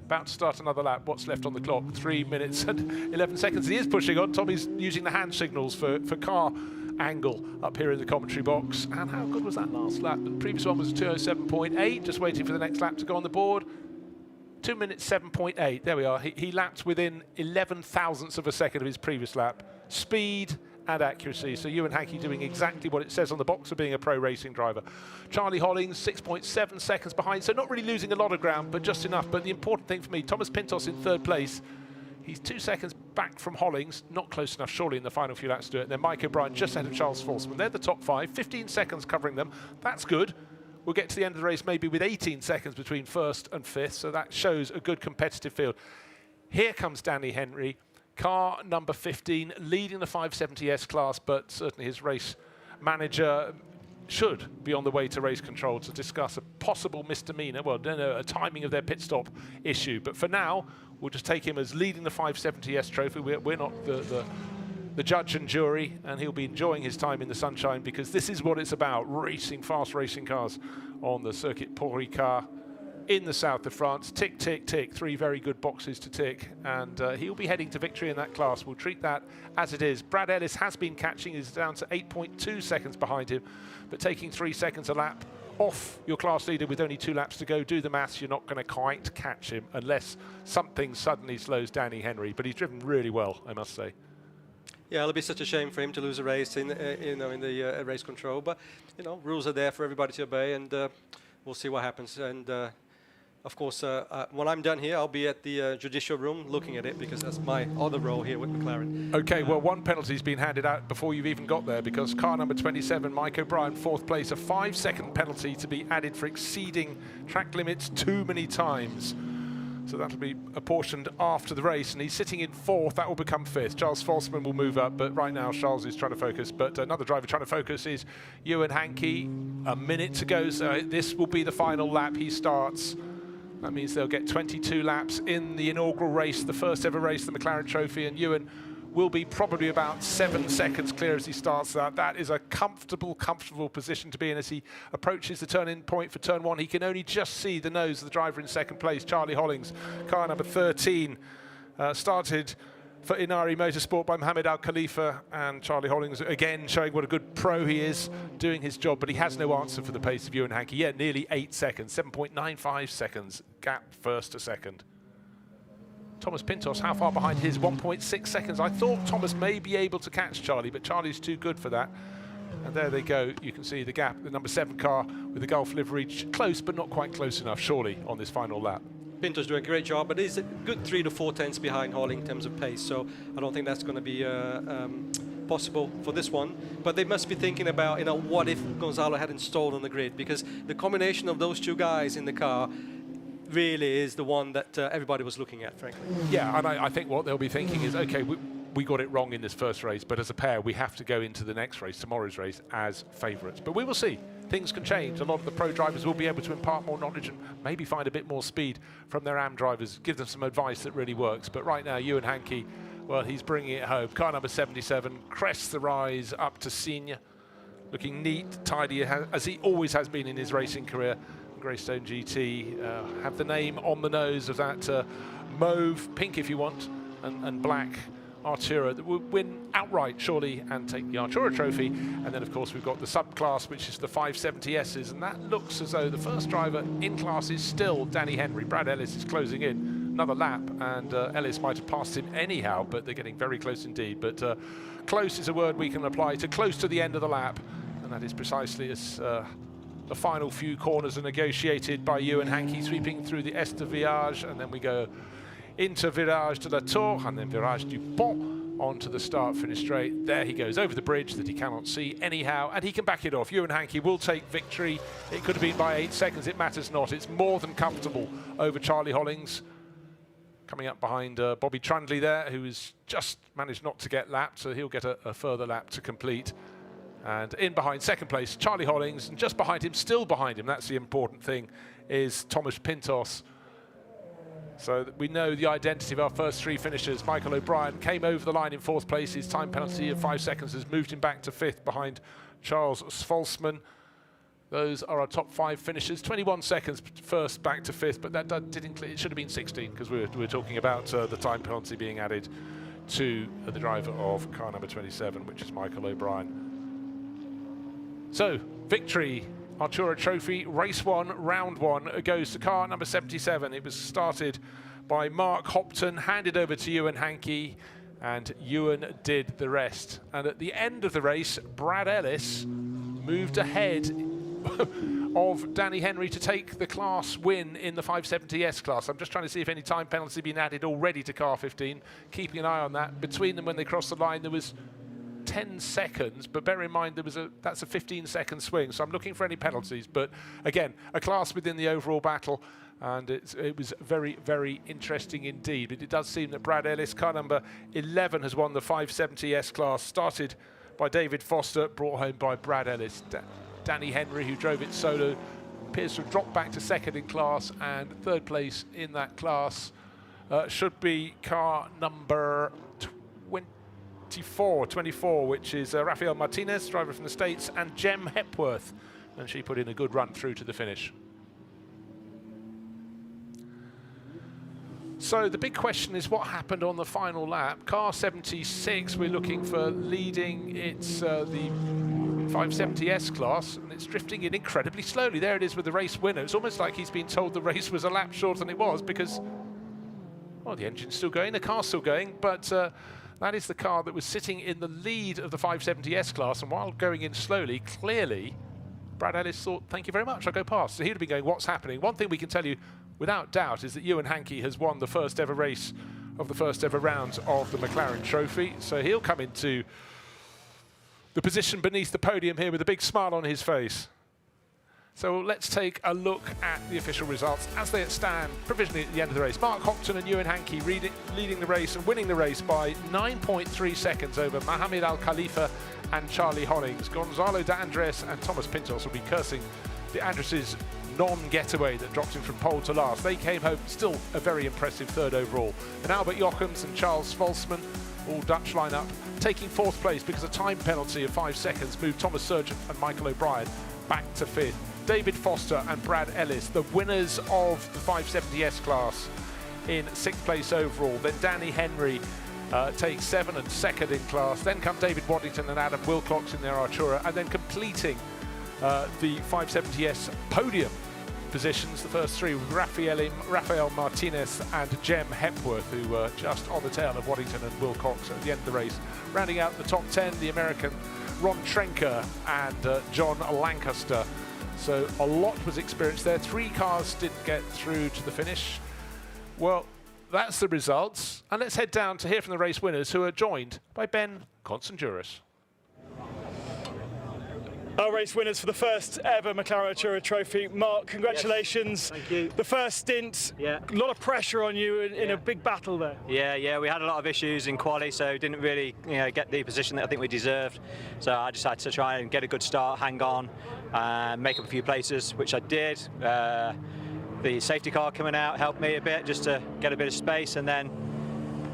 Speaker 1: About to start another lap. What's left on the clock? 3 minutes and 11 seconds. He is pushing on. Tommy's using the hand signals for car angle up here in the commentary box. And how good was that last lap? The previous one was 2:07.8. Just waiting for the next lap to go on the board. 2 minutes 7.8. There we are. He lapped within 11 thousandths of a second of his previous lap. Speed and accuracy. So Ewan Hankey doing exactly what it says on the box of being a pro racing driver. Charlie Hollings, 6.7 seconds behind, so not really losing a lot of ground, but just enough. But the important thing for me, Thomas Pintos in third place. He's 2 seconds back from Hollings, not close enough surely in the final few laps to do it. And then Mike O'Brien just ahead of Charles Volsman. They're the top 5, 15 seconds covering them. That's good. We'll get to the end of the race maybe with 18 seconds between first and fifth, so that shows a good competitive field. Here comes Danny Henry, car number 15, leading the 570S class, but certainly his race manager should be on the way to race control to discuss a possible misdemeanor, well, no, a timing of their pit stop issue. But for now, we'll just take him as leading the 570S Trophy. We're not the judge and jury, and he'll be enjoying his time in the sunshine because this is what it's about, racing, fast racing cars on the Circuit Paul Ricard. in the south of France. Tick, tick, tick. 3 very good boxes to tick. And he'll be heading to victory in that class. We'll treat that as it is. Brad Ellis has been catching. He's down to 8.2 seconds behind him, but taking 3 seconds a lap off your class leader with only 2 laps to go. Do the maths. You're not going to quite catch him unless something suddenly slows Danny Henry. But he's driven really well, I must say.
Speaker 2: Yeah, it'll be such a shame for him to lose a race in the race control. But rules are there for everybody to obey, and we'll see what happens. And of course, when I'm done here, I'll be at the judicial room looking at it, because that's my other role here with McLaren.
Speaker 1: Okay, well, one penalty's been handed out before you've even got there, because car number 27, Mike O'Brien, 4th place, a 5-second penalty to be added for exceeding track limits too many times. So that'll be apportioned after the race, and he's sitting in 4th. That will become 5th. Charles Folsman will move up, but right now Charles is trying to focus. But another driver trying to focus is Ewan Hankey. A minute to go, so this will be the final lap he starts. That means they'll get 22 laps in the inaugural race, the first ever race, the McLaren Trophy, and Ewan will be probably about 7 seconds clear as he starts that. That is a comfortable position to be in as he approaches the turn-in point for turn 1. He can only just see the nose of the driver in 2nd place, Charlie Hollings, car number 13, started for Inari Motorsport by Mohamed Al Khalifa, and Charlie Hollings again showing what a good pro he is, doing his job, but he has no answer for the pace of Ewan Hankey. Yeah, nearly 8 seconds, 7.95 seconds gap first to second. Thomas Pintos, how far behind his? 1.6 seconds. I thought Thomas may be able to catch Charlie, but Charlie's too good for that. And there they go. You can see the gap, the number 7 car with the Gulf livery, close but not quite close enough, surely, on this final lap.
Speaker 2: Pinto's doing a great job, but he's a good 3 to 4 tenths behind Holling in terms of pace, so I don't think that's going to be possible for this one. But they must be thinking about, what if Gonzalo hadn't stalled on the grid, because the combination of those 2 guys in the car really is the one that everybody was looking at, frankly.
Speaker 1: Yeah, and I think what they'll be thinking is, okay, we got it wrong in this first race, but as a pair, we have to go into the next race, tomorrow's race, as favourites. But we will see. Things can change. A lot of the pro drivers will be able to impart more knowledge and maybe find a bit more speed from their AM drivers, give them some advice that really works. But right now, Ewan Hankey, well, he's bringing it home. Car number 77 crests the rise up to senior, looking neat, tidy, as he always has been in his racing career. Greystone GT have the name on the nose of that mauve, pink if you want, and black Artura that will win outright, surely, and take the Artura Trophy. And then, of course, we've got the subclass, which is the 570Ss, and that looks as though the first driver in class is still Danny Henry. Brad Ellis is closing in another lap, and Ellis might have passed him anyhow, but they're getting very close indeed. But close is a word we can apply to close to the end of the lap, and that is precisely as the final few corners are negotiated by Ewan Hankey, sweeping through the Est de Viage, and then we go into Virage de la Tour, and then Virage du Pont, onto the start-finish straight. There he goes, over the bridge that he cannot see anyhow, and he can back it off. Ewan Hankey will take victory. It could have been by 8 seconds, it matters not. It's more than comfortable over Charlie Hollings. Coming up behind Bobby Trundley there, who has just managed not to get lapped, so he'll get a further lap to complete. And in behind, 2nd place, Charlie Hollings, and just behind him, still behind him, that's the important thing, is Thomas Pintos. So that we know the identity of our first 3 finishers. Michael O'Brien came over the line in 4th place. His time penalty of 5 seconds has moved him back to 5th behind Charles Svolsman. Those are our top 5 finishers. 21 seconds first back to 5th, but that did include, it should have been 16, because we were talking about the time penalty being added to the driver of car number 27, which is Michael O'Brien. So, victory, Artura Trophy, race 1, round 1, goes to car number 77. It was started by Mark Hopton, handed over to Ewan Hankey, and Ewan did the rest. And at the end of the race, Brad Ellis moved ahead of Danny Henry to take the class win in the 570S class. I'm just trying to see if any time penalty had been added already to car 15, keeping an eye on that. Between them, when they crossed the line, there was 10 seconds, but bear in mind that's a 15-second swing, so I'm looking for any penalties. But again, a class within the overall battle, and it was very, very interesting indeed. But it does seem that Brad Ellis, car number 11, has won the 570S class, started by David Foster, brought home by Brad Ellis. Danny Henry, who drove it solo, appears to have dropped back to 2nd in class, and 3rd place in that class should be car number 24, which is Rafael Martinez, driver from the States, and Jem Hepworth, and she put in a good run through to the finish. So the big question is what happened on the final lap. Car 76, we're looking for leading. It's the 570S class, and it's drifting in incredibly slowly. There it is with the race winner. It's almost like he's been told the race was a lap shorter than it was because, well, the engine's still going, the car's still going, but that is the car that was sitting in the lead of the 570S class, and while going in slowly, clearly, Brad Ellis thought, thank you very much, I'll go past. So he'd have been going, what's happening? One thing we can tell you without doubt is that Ewan Hankey has won the first ever race of the first ever round of the McLaren Trophy. So he'll come into the position beneath the podium here with a big smile on his face. So let's take a look at the official results as they stand provisionally at the end of the race. Mark Hopton and Ewan Hankey leading the race and winning the race by 9.3 seconds over Mohamed Al Khalifa and Charlie Hollings. Gonzalo de Andres and Thomas Pintos will be cursing de Andres' non-getaway that dropped him from pole to last. They came home still a very impressive third overall. And Albert Jochems and Charles Volsman, all Dutch lineup, taking fourth place because a time penalty of 5 seconds moved Thomas Surgeon and Michael O'Brien back to fifth. David Foster and Brad Ellis, the winners of the 570S class, in sixth place overall. Then Danny Henry takes 7 and second in class. Then come David Waddington and Adam Wilcox in their Artura, and then completing the 570S podium positions, the first three with Rafael Martinez and Jem Hepworth, who were just on the tail of Waddington and Wilcox at the end of the race. Rounding out the top 10, the American Ron Trenker and John Lancaster. So a lot was experienced there. 3 cars didn't get through to the finish. Well, that's the results. And let's head down to hear from the race winners, who are joined by Ben Constanduris.
Speaker 7: Our race winners for the first ever McLaren Artura Trophy. Mark, congratulations.
Speaker 8: Yes, thank you.
Speaker 7: The first stint, a lot of pressure on you in a big battle there.
Speaker 8: Yeah, we had a lot of issues in quali, so didn't really get the position that I think we deserved. So I just had to try and get a good start, hang on, make up a few places, which I did. The safety car coming out helped me a bit, just to get a bit of space, and then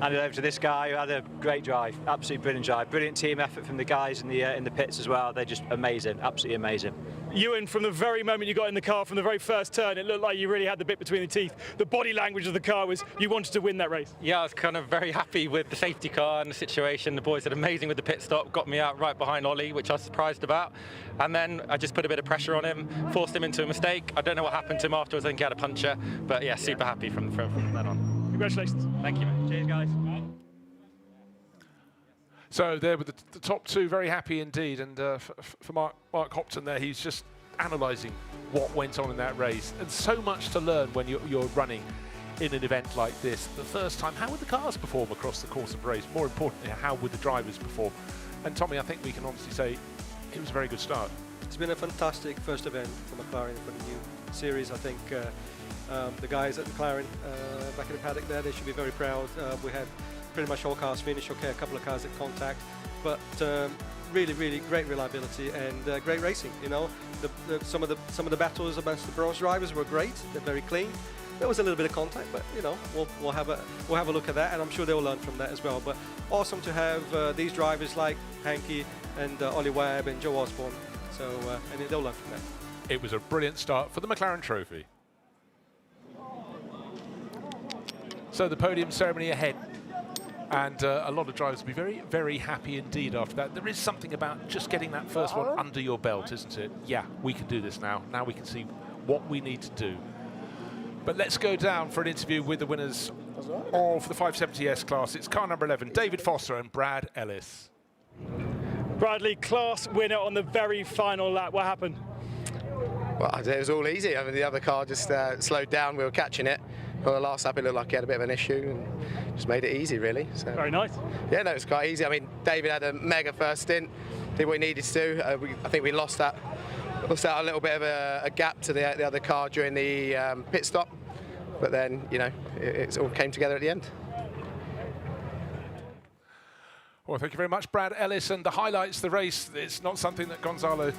Speaker 8: handed over to this guy who had a great drive, absolutely brilliant drive. Brilliant team effort from the guys in the pits as well. They're just amazing, absolutely amazing.
Speaker 7: Ewan, from the very moment you got in the car, from the very first turn, it looked like you really had the bit between the teeth. The body language of the car was you wanted to win that race.
Speaker 9: Yeah, I was kind of very happy with the safety car and the situation. The boys did amazing with the pit stop, got me out right behind Ollie, which I was surprised about. And then I just put a bit of pressure on him, forced him into a mistake. I don't know what happened to him afterwards. I think he had a puncture, but yeah, super happy from then on.
Speaker 7: Congratulations.
Speaker 9: Thank you, mate. Cheers, guys.
Speaker 1: So there were the top 2, very happy indeed. And for Mark Hopton there, he's just analysing what went on in that race. And so much to learn when you're running in an event like this. The first time, how would the cars perform across the course of the race? More importantly, how would the drivers perform? And Tommy, I think we can honestly say it was a very good start.
Speaker 2: It's been a fantastic first event for McLaren for the new series. I think the guys at McLaren back in the paddock there, they should be very proud. We had pretty much all cars finish, okay, a couple of cars at contact, but really great reliability and great racing. Some of the battles against the bronze drivers were great. They're very clean. There was a little bit of contact, but we'll have a look at that, and I'm sure they'll learn from that as well. But awesome to have these drivers like Hankey and Ollie Webb and Joe Osborne. So and they'll learn from that.
Speaker 1: It was a brilliant start for the McLaren Trophy. So the podium ceremony ahead. And a lot of drivers will be very, very happy indeed after that. There is something about just getting that first one under your belt, isn't it? Yeah, we can do this now. Now we can see what we need to do. But let's go down for an interview with the winners of the 570S class. It's car number 11, David Foster and Brad Ellis.
Speaker 7: Bradley, class winner on the very final lap. What happened?
Speaker 10: Well, it was all easy. I mean, the other car just slowed down. We were catching it. Well, the last lap it looked like he had a bit of an issue and just made it easy, really. So,
Speaker 7: very nice.
Speaker 10: Yeah, no, it was quite easy. I mean, David had a mega first stint, did what he needed to do. I think we lost out a little bit of a gap to the other car during the pit stop, but then, it all came together at the end.
Speaker 1: Well, thank you very much, Brad Ellis. And the highlights, the race, it's not something that Gonzalo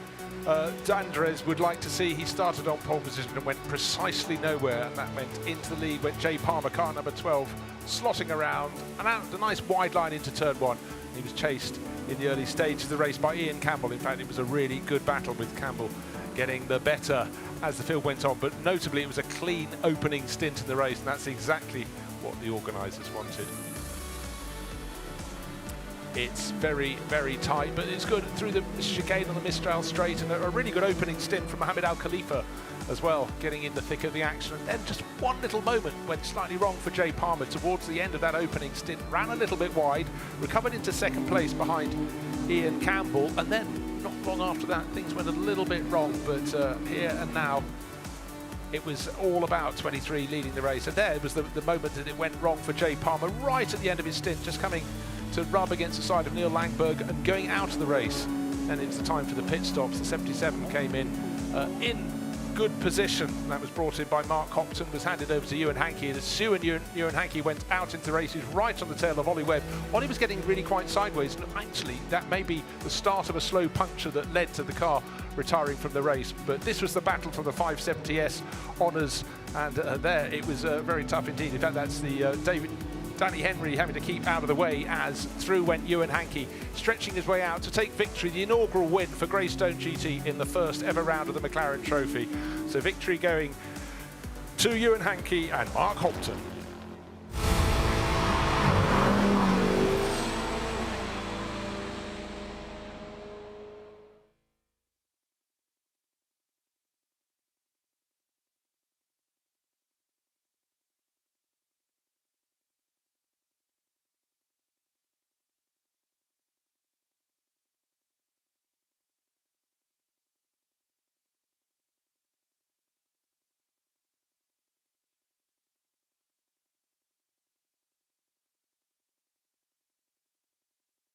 Speaker 1: D'Andres would like to see. He started on pole position and went precisely nowhere, and that went into the lead, went Jay Palmer, car number 12, slotting around, and out a nice wide line into turn 1. He was chased in the early stage of the race by Ian Campbell. In fact, it was a really good battle with Campbell getting the better as the field went on, but notably it was a clean opening stint in the race, and that's exactly what the organisers wanted. It's very, very tight, but it's good through the chicane on the Mistral straight, and a really good opening stint from Mohamed Al Khalifa as well, getting in the thick of the action. And then just one little moment went slightly wrong for Jay Palmer towards the end of that opening stint, ran a little bit wide, recovered into second place behind Ian Campbell, and then not long after that things went a little bit wrong, but here and now it was all about 23 leading the race. And there was the moment that it went wrong for Jay Palmer right at the end of his stint, just coming to rub against the side of Neil Langberg and going out of the race. And it's the time for the pit stops. The 77 came in good position. That was brought in by Mark Hopton, was handed over to Ewan Hankey. And as Ewan Hankey went out into the races right on the tail of Ollie Webb, Ollie was getting really quite sideways. And actually, that may be the start of a slow puncture that led to the car retiring from the race. But this was the battle for the 570S honours. And there, it was very tough indeed. In fact, that's the Danny Henry having to keep out of the way as through went Ewan Hankey, stretching his way out to take victory, the inaugural win for Greystone GT in the first ever round of the McLaren Trophy. So victory going to Ewan Hankey and Mark Hopton.